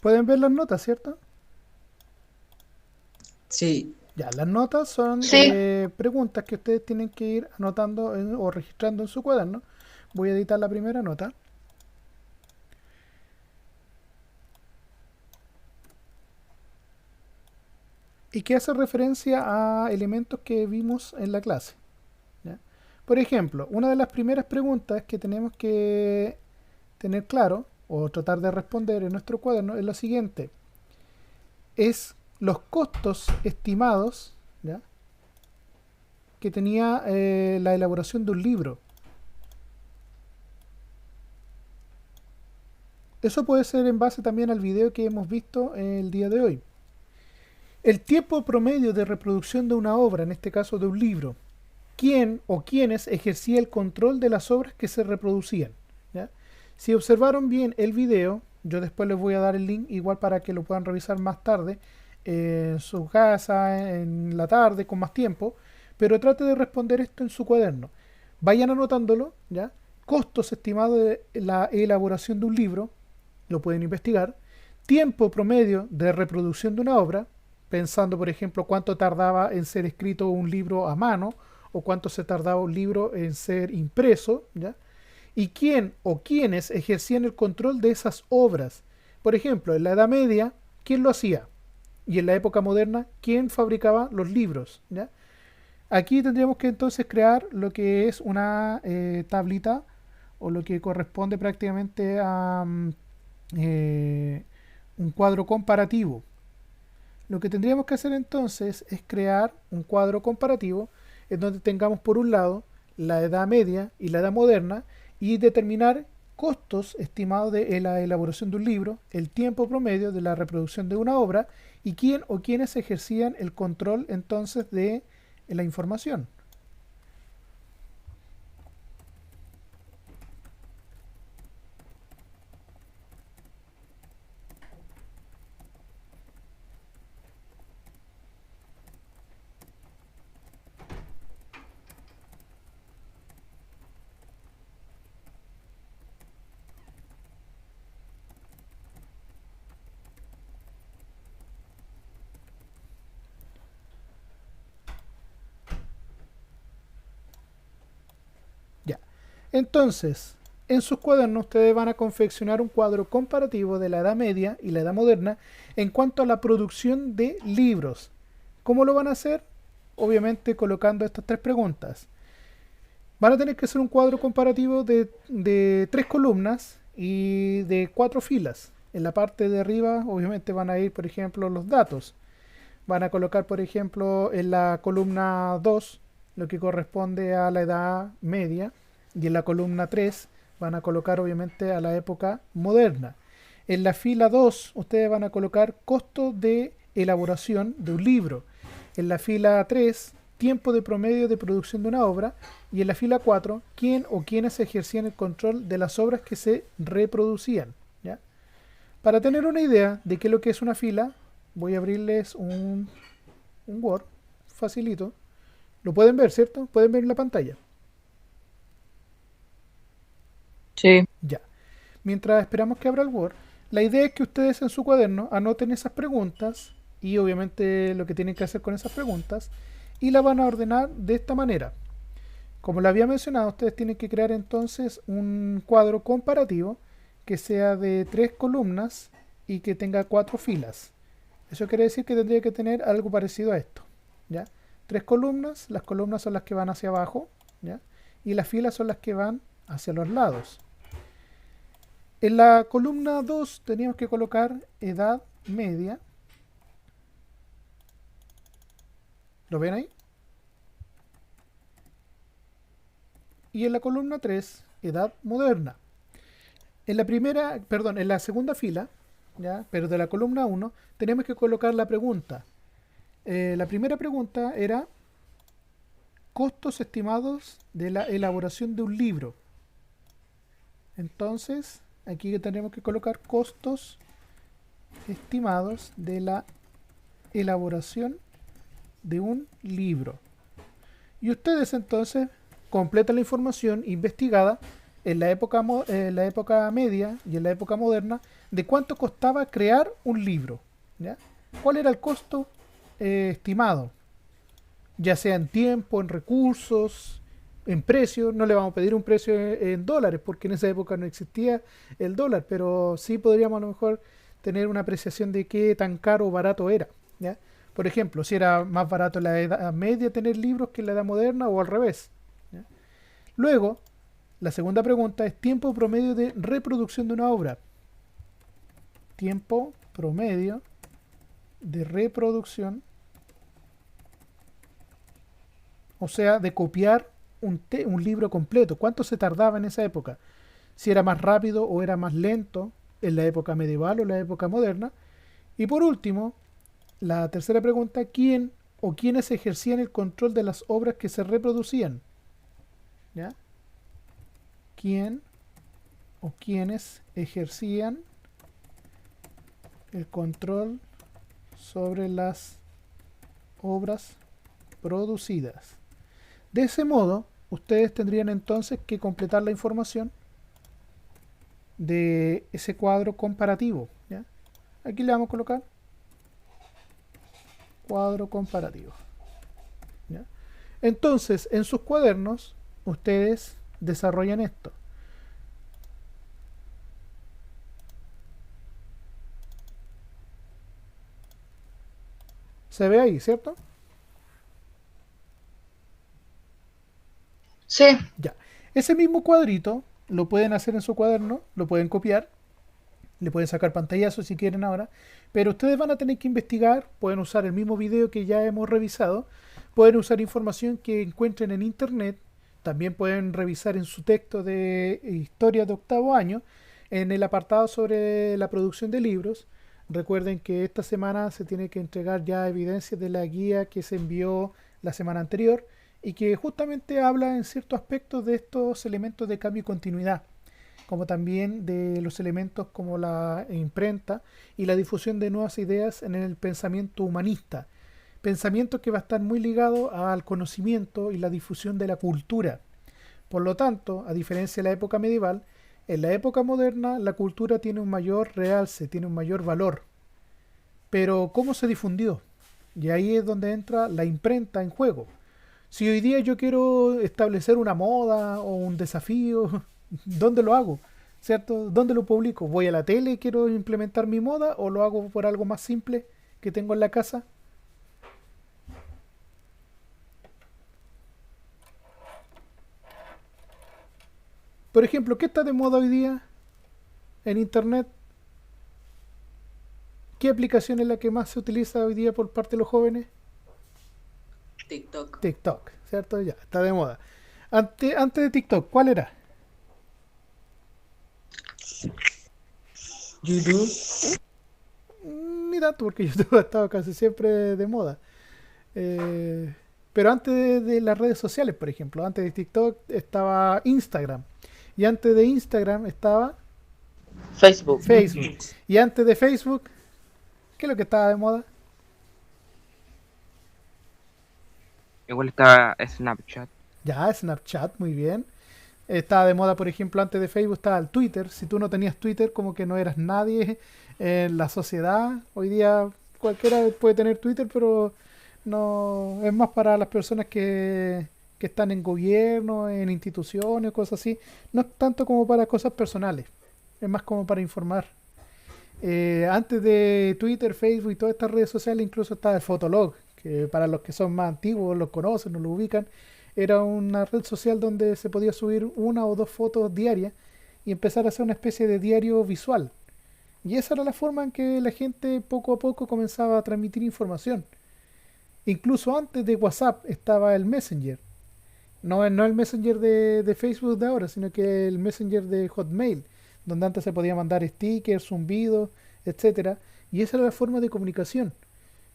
Pueden ver las notas, ¿cierto? Sí. Ya, las notas son Sí. preguntas que ustedes tienen que ir anotando o registrando en su cuaderno. Voy a editar la primera nota. Y que hace referencia a elementos que vimos en la clase. ¿Ya? Por ejemplo, una de las primeras preguntas que tenemos que tener claro o tratar de responder en nuestro cuaderno es la siguiente. Es los costos estimados, ¿ya?, que tenía la elaboración de un libro. Eso puede ser en base también al video que hemos visto el día de hoy. El tiempo promedio de reproducción de una obra, en este caso de un libro. ¿Quién o quiénes ejercía el control de las obras que se reproducían? ¿Ya? Si observaron bien el video, yo después les voy a dar el link igual para que lo puedan revisar más tarde en su casa, en la tarde, con más tiempo, pero trate de responder esto en su cuaderno. Vayan anotándolo, ¿ya? Costos estimados de la elaboración de un libro, lo pueden investigar. Tiempo promedio de reproducción de una obra, pensando por ejemplo cuánto tardaba en ser escrito un libro a mano o cuánto se tardaba un libro en ser impreso, ¿ya? Y quién o quiénes ejercían el control de esas obras. Por ejemplo, en la Edad Media, ¿quién lo hacía? Y en la época moderna, ¿quién fabricaba los libros? ¿Ya? Aquí tendríamos que entonces crear lo que es una tablita o lo que corresponde prácticamente a un cuadro comparativo. Lo que tendríamos que hacer entonces es crear un cuadro comparativo en donde tengamos por un lado la Edad Media y la Edad Moderna y determinar costos estimados de la elaboración de un libro, el tiempo promedio de la reproducción de una obra y quién o quiénes ejercían el control entonces de la información. Ya. Entonces, en sus cuadernos ustedes van a confeccionar un cuadro comparativo de la Edad Media y la Edad Moderna en cuanto a la producción de libros. ¿Cómo lo van a hacer? Obviamente colocando estas 3 preguntas. Van a tener que hacer un cuadro comparativo de 3 columnas y de 4 filas. En la parte de arriba obviamente van a ir, por ejemplo, los datos. Van a colocar, por ejemplo, en la columna 2 lo que corresponde a la Edad Media y en la columna 3 van a colocar obviamente a la época moderna. En la fila 2 ustedes van a colocar costo de elaboración de un libro. En la fila 3, tiempo de promedio de producción de una obra. Y en la fila 4, quién o quiénes ejercían el control de las obras que se reproducían. ¿Ya? Para tener una idea de qué es lo que es una fila, voy a abrirles un Word, facilito. Lo pueden ver, ¿cierto? Pueden ver en la pantalla. Sí. Ya. Mientras esperamos que abra el Word, la idea es que ustedes en su cuaderno anoten esas preguntas y obviamente lo que tienen que hacer con esas preguntas y la van a ordenar de esta manera. Como lo había mencionado, ustedes tienen que crear entonces un cuadro comparativo que sea de 3 columnas y que tenga 4 filas. Eso quiere decir que tendría que tener algo parecido a esto, ¿ya? 3 columnas, las columnas son las que van hacia abajo, ¿ya? Y las filas son las que van hacia los lados. En la columna 2 teníamos que colocar edad media. ¿Lo ven ahí? Y en la columna 3, edad moderna. En la segunda fila, ¿ya? Pero de la columna 1, tenemos que colocar la pregunta. La primera pregunta era costos estimados de la elaboración de un libro. Entonces, aquí tenemos que colocar costos estimados de la elaboración de un libro. Y ustedes entonces completan la información investigada en la época media y en la época moderna de cuánto costaba crear un libro, ¿ya? ¿Cuál era el costo estimado? Ya sea en tiempo, en recursos, en precio. No le vamos a pedir un precio en dólares porque en esa época no existía el dólar, pero sí podríamos a lo mejor tener una apreciación de qué tan caro o barato era, ¿ya? Por ejemplo, si era más barato en la edad media tener libros que en la edad moderna o al revés, ¿ya? Luego, la segunda pregunta es tiempo promedio de reproducción de una obra. Tiempo promedio de reproducción, o sea, de copiar un libro completo. ¿Cuánto se tardaba en esa época? Si era más rápido o era más lento en la época medieval o la época moderna. Y por último, la tercera pregunta, ¿quién o quiénes ejercían el control de las obras que se reproducían? ¿Ya? ¿Quién o quiénes ejercían el control sobre las obras producidas? De ese modo, ustedes tendrían entonces que completar la información de ese cuadro comparativo, ¿ya? Aquí le vamos a colocar cuadro comparativo, ¿ya? Entonces, en sus cuadernos, ustedes desarrollan esto. Se ve ahí, ¿cierto? Sí. Ya. Ese mismo cuadrito lo pueden hacer en su cuaderno, lo pueden copiar, le pueden sacar pantallazos si quieren ahora, pero ustedes van a tener que investigar, pueden usar el mismo video que ya hemos revisado, pueden usar información que encuentren en internet, también pueden revisar en su texto de historia de octavo año, en el apartado sobre la producción de libros. Recuerden que esta semana se tiene que entregar ya evidencias de la guía que se envió la semana anterior y que justamente habla en ciertos aspectos de estos elementos de cambio y continuidad, como también de los elementos como la imprenta y la difusión de nuevas ideas en el pensamiento humanista. Pensamiento que va a estar muy ligado al conocimiento y la difusión de la cultura. Por lo tanto, a diferencia de la época medieval, en la época moderna la cultura tiene un mayor realce, tiene un mayor valor. Pero ¿cómo se difundió? Y ahí es donde entra la imprenta en juego. Si hoy día yo quiero establecer una moda o un desafío, ¿dónde lo hago? ¿Cierto? ¿Dónde lo publico? ¿Voy a la tele y quiero implementar mi moda o lo hago por algo más simple que tengo en la casa? Por ejemplo, ¿qué está de moda hoy día en internet? ¿Qué aplicación es la que más se utiliza hoy día por parte de los jóvenes? TikTok. TikTok, ¿cierto? Ya, está de moda. Antes de TikTok, ¿cuál era? YouTube. Ni tanto, porque YouTube ha estado casi siempre de moda. Pero antes de las redes sociales, por ejemplo, antes de TikTok estaba Instagram. Y antes de Instagram estaba Facebook. Facebook. Y antes de Facebook, ¿qué es lo que estaba de moda? Igual está Snapchat. Ya, Snapchat, muy bien. Estaba de moda, por ejemplo, antes de Facebook estaba el Twitter. Si tú no tenías Twitter, como que no eras nadie en la sociedad. Hoy día cualquiera puede tener Twitter, pero No, es más para las personas que están en gobierno, en instituciones, cosas así. No es tanto como para cosas personales, es más como para informar. Antes de Twitter, Facebook y todas estas redes sociales, incluso estaba el Fotolog, que para los que son más antiguos, los conocen o lo ubican, era una red social donde se podía subir una o dos fotos diarias y empezar a hacer una especie de diario visual. Y esa era la forma en que la gente poco a poco comenzaba a transmitir información. Incluso antes de WhatsApp estaba el Messenger. No el Messenger de Facebook de ahora, sino que el Messenger de Hotmail, donde antes se podía mandar stickers, zumbidos, etcétera. Y esa era la forma de comunicación.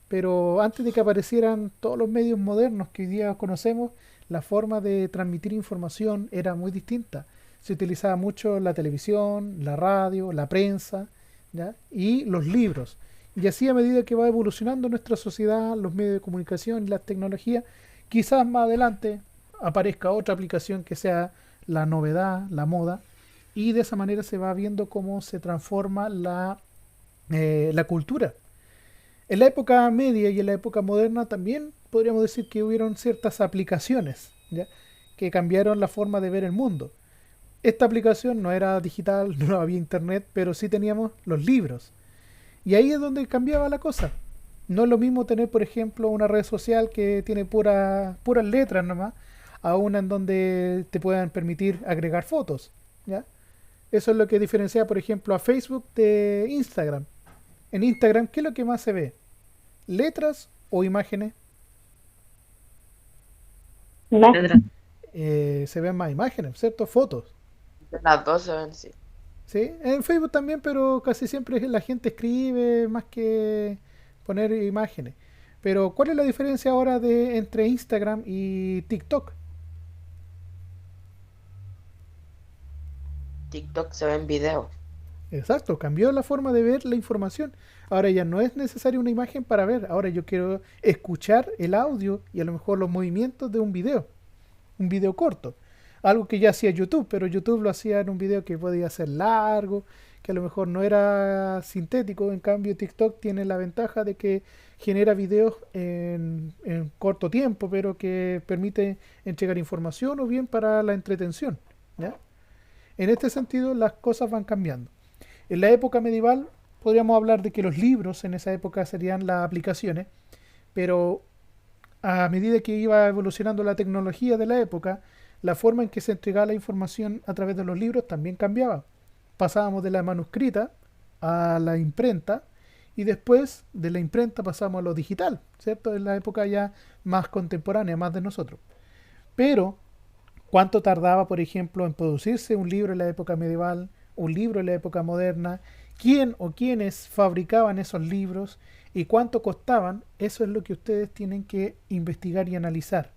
Pero antes de que aparecieran todos los medios modernos que hoy día conocemos, la forma de transmitir información era muy distinta. Se utilizaba mucho la televisión, la radio, la prensa, ¿ya? Y los libros. Y así a medida que va evolucionando nuestra sociedad, los medios de comunicación y las tecnologías, quizás más adelante aparezca otra aplicación que sea la novedad, la moda, y de esa manera se va viendo cómo se transforma la cultura. En la época media y en la época moderna también podríamos decir que hubieron ciertas aplicaciones, ¿ya? Que cambiaron la forma de ver el mundo. Esta aplicación no era digital, no había internet, pero sí teníamos los libros. Y ahí es donde cambiaba la cosa. No es lo mismo tener, por ejemplo, una red social que tiene puras letras nomás, a una en donde te puedan permitir agregar fotos, ¿ya? Eso es lo que diferencia, por ejemplo, a Facebook de Instagram. En Instagram, ¿qué es lo que más se ve? ¿Letras o imágenes? Imagen. Se ven más imágenes, ¿cierto? Fotos. Las dos se ven, sí. ¿Sí? En Facebook también, pero casi siempre la gente escribe más que poner imágenes. Pero ¿cuál es la diferencia ahora entre Instagram y TikTok? TikTok se ven videos. Exacto, cambió la forma de ver la información. Ahora ya no es necesaria una imagen para ver. Ahora yo quiero escuchar el audio y a lo mejor los movimientos de un video corto. Algo que ya hacía YouTube, pero YouTube lo hacía en un video que podía ser largo, que a lo mejor no era sintético. En cambio, TikTok tiene la ventaja de que genera videos en corto tiempo, pero que permite entregar información o bien para la entretención, ¿ya? En este sentido, las cosas van cambiando. En la época medieval podríamos hablar de que los libros en esa época serían las aplicaciones, pero a medida que iba evolucionando la tecnología de la época, la forma en que se entregaba la información a través de los libros también cambiaba. Pasábamos de la manuscrita a la imprenta y después de la imprenta pasamos a lo digital, ¿cierto? En la época ya más contemporánea, más de nosotros. Pero ¿cuánto tardaba, por ejemplo, en producirse un libro en la época medieval, un libro en la época moderna? ¿Quién o quiénes fabricaban esos libros? ¿Y cuánto costaban? Eso es lo que ustedes tienen que investigar y analizar,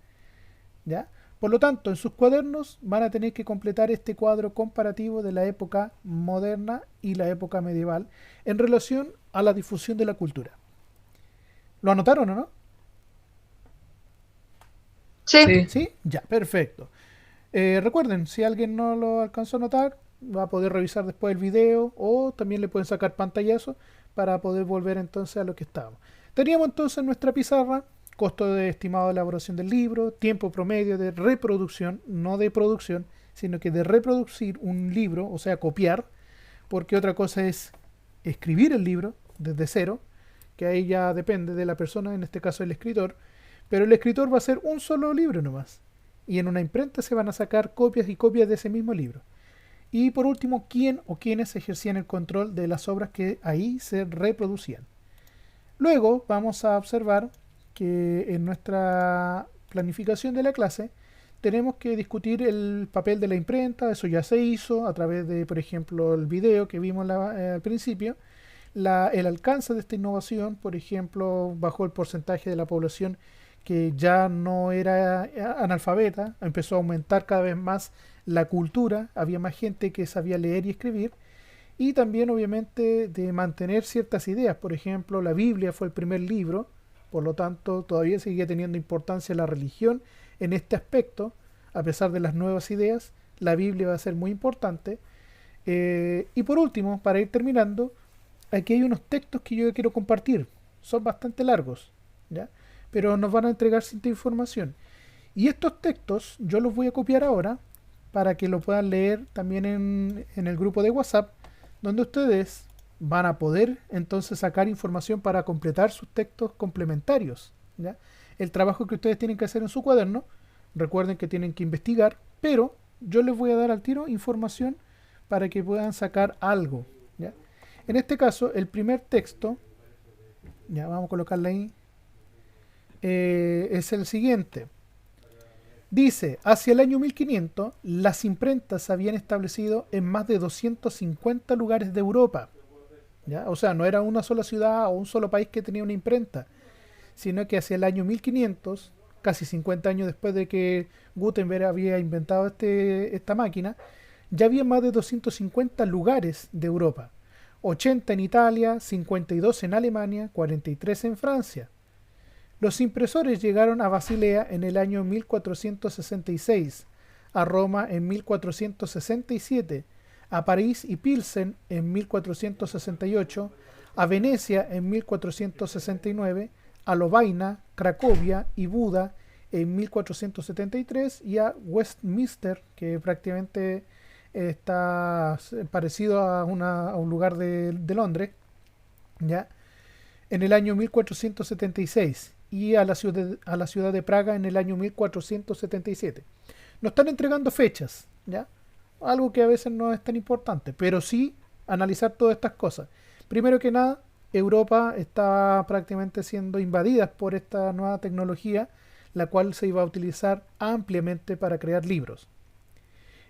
¿ya? Por lo tanto, en sus cuadernos van a tener que completar este cuadro comparativo de la época moderna y la época medieval en relación a la difusión de la cultura. ¿Lo anotaron o no? Sí. ¿Sí? Ya, perfecto. Recuerden, si alguien no lo alcanzó a notar, va a poder revisar después el video o también le pueden sacar pantallazo para poder volver entonces a lo que estábamos. Teníamos entonces nuestra pizarra, costo de estimado de elaboración del libro, tiempo promedio de reproducción, no de producción, sino que de reproducir un libro, o sea, copiar, porque otra cosa es escribir el libro desde cero, que ahí ya depende de la persona, en este caso el escritor, pero el escritor va a hacer un solo libro nomás. Y en una imprenta se van a sacar copias y copias de ese mismo libro. Y por último, quién o quiénes ejercían el control de las obras que ahí se reproducían. Luego vamos a observar que en nuestra planificación de la clase tenemos que discutir el papel de la imprenta. Eso ya se hizo a través de, por ejemplo, el video que vimos al principio. El alcance de esta innovación, por ejemplo, bajó el porcentaje de la población que ya no era analfabeta, empezó a aumentar cada vez más la cultura, había más gente que sabía leer y escribir, y también obviamente de mantener ciertas ideas. Por ejemplo, la Biblia fue el primer libro, por lo tanto todavía seguía teniendo importancia la religión en este aspecto, a pesar de las nuevas ideas, la Biblia va a ser muy importante. Y por último, para ir terminando, aquí hay unos textos que yo quiero compartir, son bastante largos, ¿ya? pero nos van a entregar cierta información. Y estos textos yo los voy a copiar ahora para que lo puedan leer también en el grupo de WhatsApp, donde ustedes van a poder entonces sacar información para completar sus textos complementarios, ¿ya? El trabajo que ustedes tienen que hacer en su cuaderno, recuerden que tienen que investigar, pero yo les voy a dar al tiro información para que puedan sacar algo, ¿ya? En este caso, el primer texto, ya vamos a colocarle ahí, es el siguiente. Dice, hacia el año 1500, las imprentas se habían establecido en más de 250 lugares de Europa, ¿ya? O sea, no era una sola ciudad o un solo país que tenía una imprenta, sino que hacia el año 1500, casi 50 años después de que Gutenberg había inventado esta máquina, ya había más de 250 lugares de Europa, 80 en Italia, 52 en Alemania, 43 en Francia. Los impresores llegaron a Basilea en el año 1466, a Roma en 1467, a París y Pilsen en 1468, a Venecia en 1469, a Lovaina, Cracovia y Buda en 1473 y a Westminster, que prácticamente está parecido a un lugar de Londres, ¿ya? En el año 1476 y a la ciudad de Praga en el año 1477. Nos están entregando fechas, ¿ya? Algo que a veces no es tan importante, pero sí analizar todas estas cosas. Primero que nada, Europa está prácticamente siendo invadida por esta nueva tecnología, la cual se iba a utilizar ampliamente para crear libros.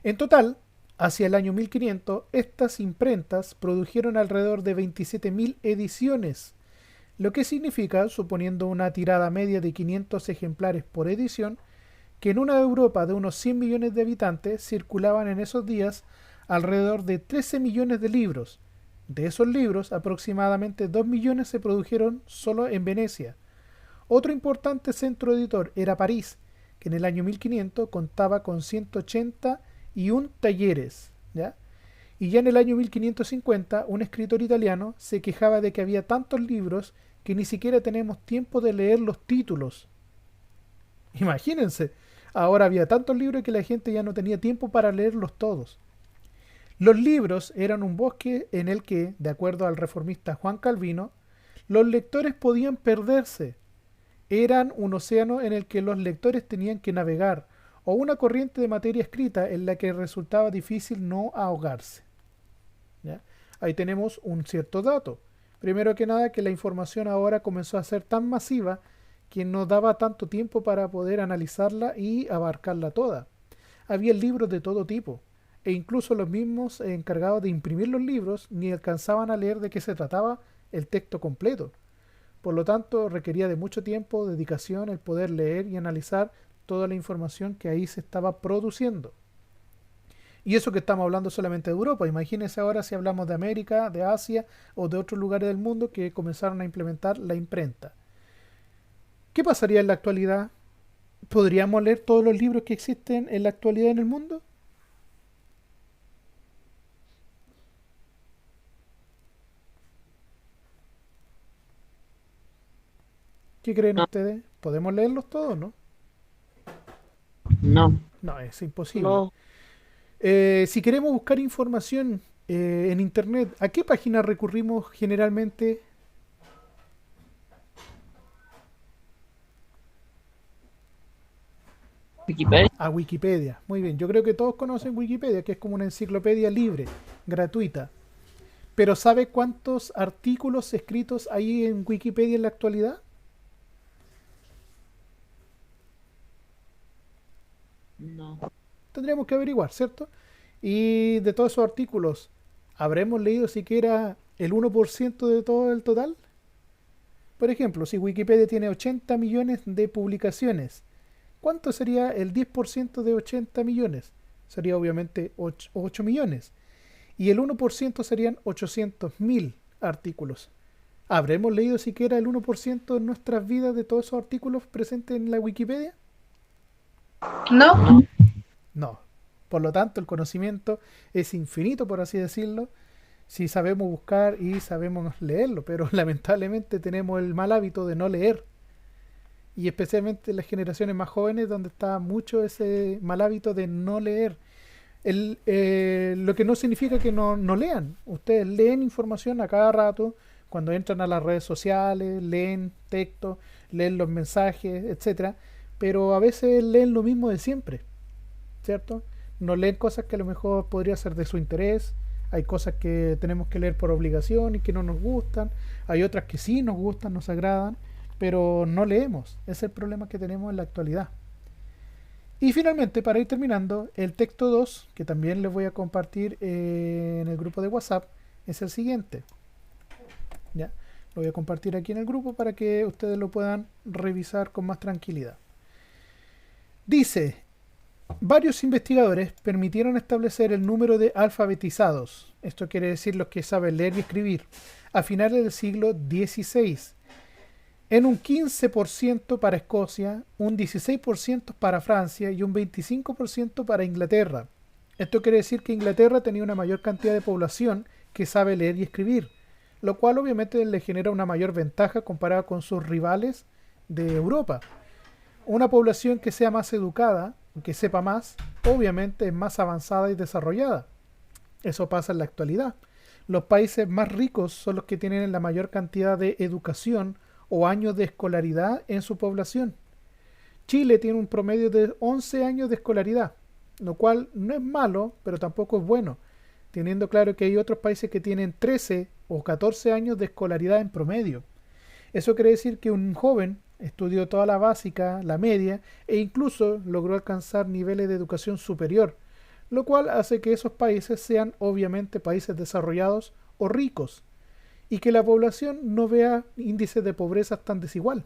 En total, hacia el año 1500, estas imprentas produjeron alrededor de 27.000 ediciones, lo que significa, suponiendo una tirada media de 500 ejemplares por edición, que en una Europa de unos 100 millones de habitantes circulaban en esos días alrededor de 13 millones de libros. De esos libros, aproximadamente 2 millones se produjeron solo en Venecia. Otro importante centro editor era París, que en el año 1500 contaba con 181 talleres, ¿ya? Y ya en el año 1550, un escritor italiano se quejaba de que había tantos libros que ni siquiera tenemos tiempo de leer los títulos. Imagínense, ahora había tantos libros que la gente ya no tenía tiempo para leerlos todos. Los libros eran un bosque en el que, de acuerdo al reformista Juan Calvino, los lectores podían perderse. Eran un océano en el que los lectores tenían que navegar, o una corriente de materia escrita en la que resultaba difícil no ahogarse, ¿ya? Ahí tenemos un cierto dato. Primero que nada, que la información ahora comenzó a ser tan masiva que no daba tanto tiempo para poder analizarla y abarcarla toda. Había libros de todo tipo, e incluso los mismos encargados de imprimir los libros ni alcanzaban a leer de qué se trataba el texto completo. Por lo tanto, requería de mucho tiempo, dedicación, el poder leer y analizar toda la información que ahí se estaba produciendo. Y eso que estamos hablando solamente de Europa. Imagínense ahora si hablamos de América, de Asia o de otros lugares del mundo que comenzaron a implementar la imprenta. ¿Qué pasaría en la actualidad? ¿Podríamos leer todos los libros que existen en la actualidad en el mundo? ¿Qué creen ustedes? ¿Podemos leerlos todos, no? No. No, es imposible. No. Si queremos buscar información en internet, ¿a qué página recurrimos generalmente? Wikipedia. A Wikipedia. Muy bien, yo creo que todos conocen Wikipedia, que es como una enciclopedia libre, gratuita. Pero ¿sabe cuántos artículos escritos hay en Wikipedia en la actualidad? No. Tendríamos que averiguar, ¿cierto? Y de todos esos artículos, ¿habremos leído siquiera el 1% de todo el total? Por ejemplo, si Wikipedia tiene 80 millones de publicaciones, ¿cuánto sería el 10% de 80 millones? Sería obviamente 8 millones. Y el 1% serían 800.000 artículos. ¿Habremos leído siquiera el 1% en nuestras vidas de todos esos artículos presentes en la Wikipedia? No. No. Por lo tanto, el conocimiento es infinito, por así decirlo, si sabemos buscar y sabemos leerlo, pero lamentablemente tenemos el mal hábito de no leer. Y especialmente en las generaciones más jóvenes, donde está mucho ese mal hábito de no leer. Lo que no significa que no lean. Ustedes leen información a cada rato, cuando entran a las redes sociales, leen texto, leen los mensajes, etcétera, pero a veces leen lo mismo de siempre, ¿cierto? No leen cosas que a lo mejor podría ser de su interés. Hay cosas que tenemos que leer por obligación y que no nos gustan. Hay otras que sí nos gustan, nos agradan, pero no leemos. Ese es el problema que tenemos en la actualidad. Y finalmente, para ir terminando, el texto 2, que también les voy a compartir en el grupo de WhatsApp, es el siguiente. ¿Ya? Lo voy a compartir aquí en el grupo para que ustedes lo puedan revisar con más tranquilidad. Dice: varios investigadores permitieron establecer el número de alfabetizados, esto quiere decir los que saben leer y escribir, a finales del siglo XVI, en un 15% para Escocia, un 16% para Francia y un 25% para Inglaterra. Esto quiere decir que Inglaterra tenía una mayor cantidad de población que sabe leer y escribir, lo cual obviamente le genera una mayor ventaja comparada con sus rivales de Europa. Una población que sea más educada, que sepa más, obviamente es más avanzada y desarrollada. Eso pasa en la actualidad. Los países más ricos son los que tienen la mayor cantidad de educación o años de escolaridad en su población. Chile tiene un promedio de 11 años de escolaridad, lo cual no es malo, pero tampoco es bueno, teniendo claro que hay otros países que tienen 13 o 14 años de escolaridad en promedio. Eso quiere decir que un joven estudió toda la básica, la media, e incluso logró alcanzar niveles de educación superior, lo cual hace que esos países sean obviamente países desarrollados o ricos, y que la población no vea índices de pobreza tan desigual.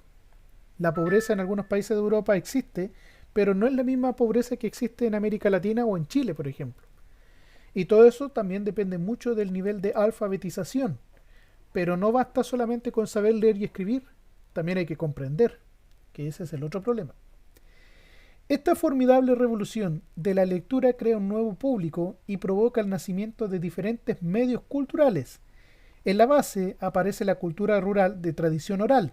La pobreza en algunos países de Europa existe, pero no es la misma pobreza que existe en América Latina o en Chile, por ejemplo. Y todo eso también depende mucho del nivel de alfabetización. Pero no basta solamente con saber leer y escribir, también hay que comprender, que ese es el otro problema. Esta formidable revolución de la lectura crea un nuevo público y provoca el nacimiento de diferentes medios culturales. En la base aparece la cultura rural de tradición oral,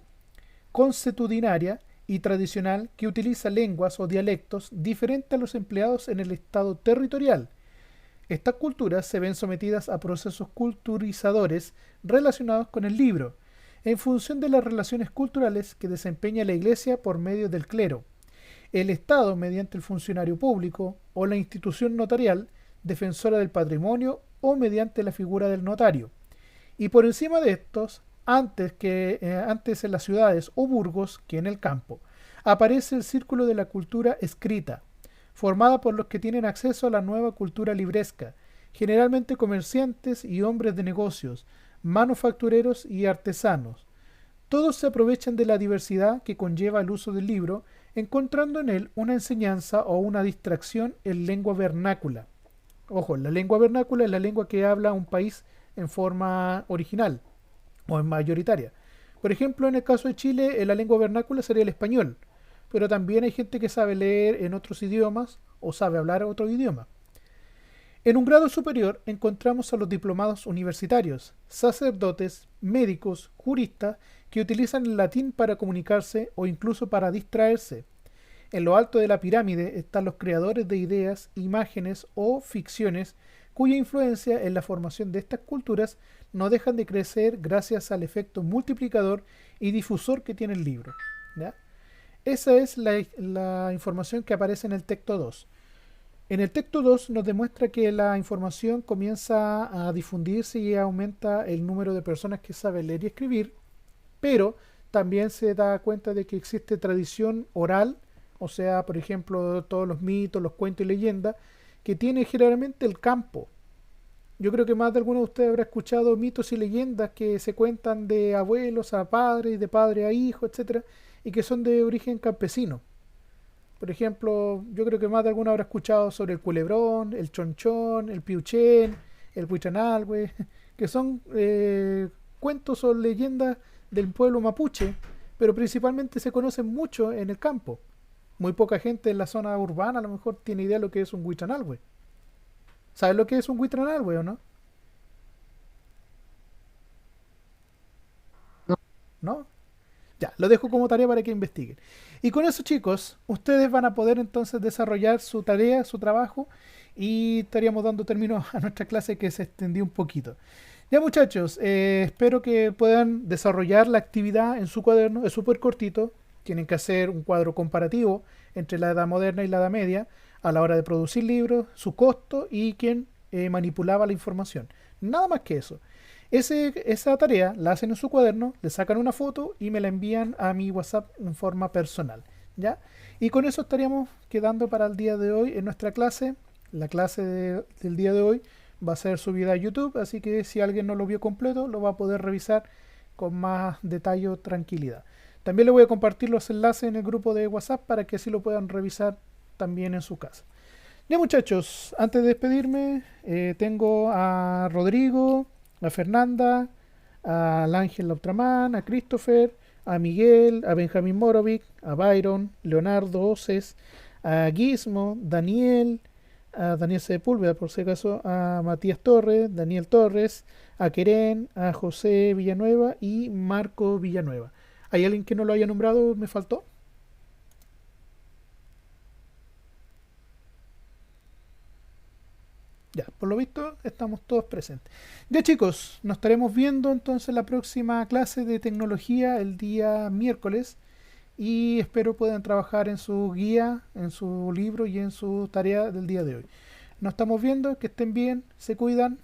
consuetudinaria y tradicional, que utiliza lenguas o dialectos diferentes a los empleados en el estado territorial. Estas culturas se ven sometidas a procesos culturizadores relacionados con el libro, en función de las relaciones culturales que desempeña la Iglesia por medio del clero, el Estado mediante el funcionario público o la institución notarial, defensora del patrimonio, o mediante la figura del notario. Y por encima de estos, antes en las ciudades o burgos que en el campo, aparece el círculo de la cultura escrita, formada por los que tienen acceso a la nueva cultura libresca, generalmente comerciantes y hombres de negocios, manufactureros y artesanos. Todos se aprovechan de la diversidad que conlleva el uso del libro, encontrando en él una enseñanza o una distracción en lengua vernácula. Ojo, la lengua vernácula es la lengua que habla un país en forma original o en mayoritaria. Por ejemplo, en el caso de Chile, la lengua vernácula sería el español, pero también hay gente que sabe leer en otros idiomas o sabe hablar otro idioma. En un grado superior encontramos a los diplomados universitarios, sacerdotes, médicos, juristas, que utilizan el latín para comunicarse o incluso para distraerse. En lo alto de la pirámide están los creadores de ideas, imágenes o ficciones, cuya influencia en la formación de estas culturas no dejan de crecer gracias al efecto multiplicador y difusor que tiene el libro. ¿Ya? Esa es la información que aparece en el texto 2. En el texto 2 nos demuestra que la información comienza a difundirse y aumenta el número de personas que saben leer y escribir, pero también se da cuenta de que existe tradición oral, o sea, por ejemplo, todos los mitos, los cuentos y leyendas, que tiene generalmente el campo. Yo creo que más de alguno de ustedes habrá escuchado mitos y leyendas que se cuentan de abuelos a padres y de padre a hijo, etcétera, y que son de origen campesino. Por ejemplo, yo creo que más de alguno habrá escuchado sobre el culebrón, el chonchón, el piuchén, el huichanalhue, que son cuentos o leyendas del pueblo mapuche, pero principalmente se conocen mucho en el campo. Muy poca gente en la zona urbana a lo mejor tiene idea de lo que es un huichanalhue. ¿Sabes lo que es un huichanalhue o no? No. ¿No? Ya, lo dejo como tarea para que investiguen. Y con eso, chicos, ustedes van a poder entonces desarrollar su tarea, su trabajo, y estaríamos dando término a nuestra clase que se extendió un poquito. Ya, muchachos, espero que puedan desarrollar la actividad en su cuaderno. Es súper cortito. Tienen que hacer un cuadro comparativo entre la Edad Moderna y la Edad Media a la hora de producir libros, su costo y quién manipulaba la información. Nada más que eso. Esa tarea la hacen en su cuaderno, le sacan una foto y me la envían a mi WhatsApp en forma personal, ¿ya? Y con eso estaríamos quedando para el día de hoy en nuestra clase. La clase del día de hoy va a ser subida a YouTube, así que si alguien no lo vio completo, lo va a poder revisar con más detalle o tranquilidad. También le voy a compartir los enlaces en el grupo de WhatsApp para que así lo puedan revisar también en su casa. Ya, muchachos, antes de despedirme, tengo a Rodrigo, a Fernanda, al Ángel Lautraman, a Christopher, a Miguel, a Benjamín Morovic, a Byron, Leonardo Oces, a Gizmo, Daniel, a Daniel Sepúlveda, por si acaso, a Matías Torres, Daniel Torres, a Querén, a José Villanueva y Marco Villanueva. ¿Hay alguien que no lo haya nombrado? ¿Me faltó? Ya, por lo visto estamos todos presentes. Ya, chicos, nos estaremos viendo entonces la próxima clase de tecnología el día miércoles y espero puedan trabajar en su guía, en su libro y en su tarea del día de hoy. Nos estamos viendo, que estén bien, se cuidan.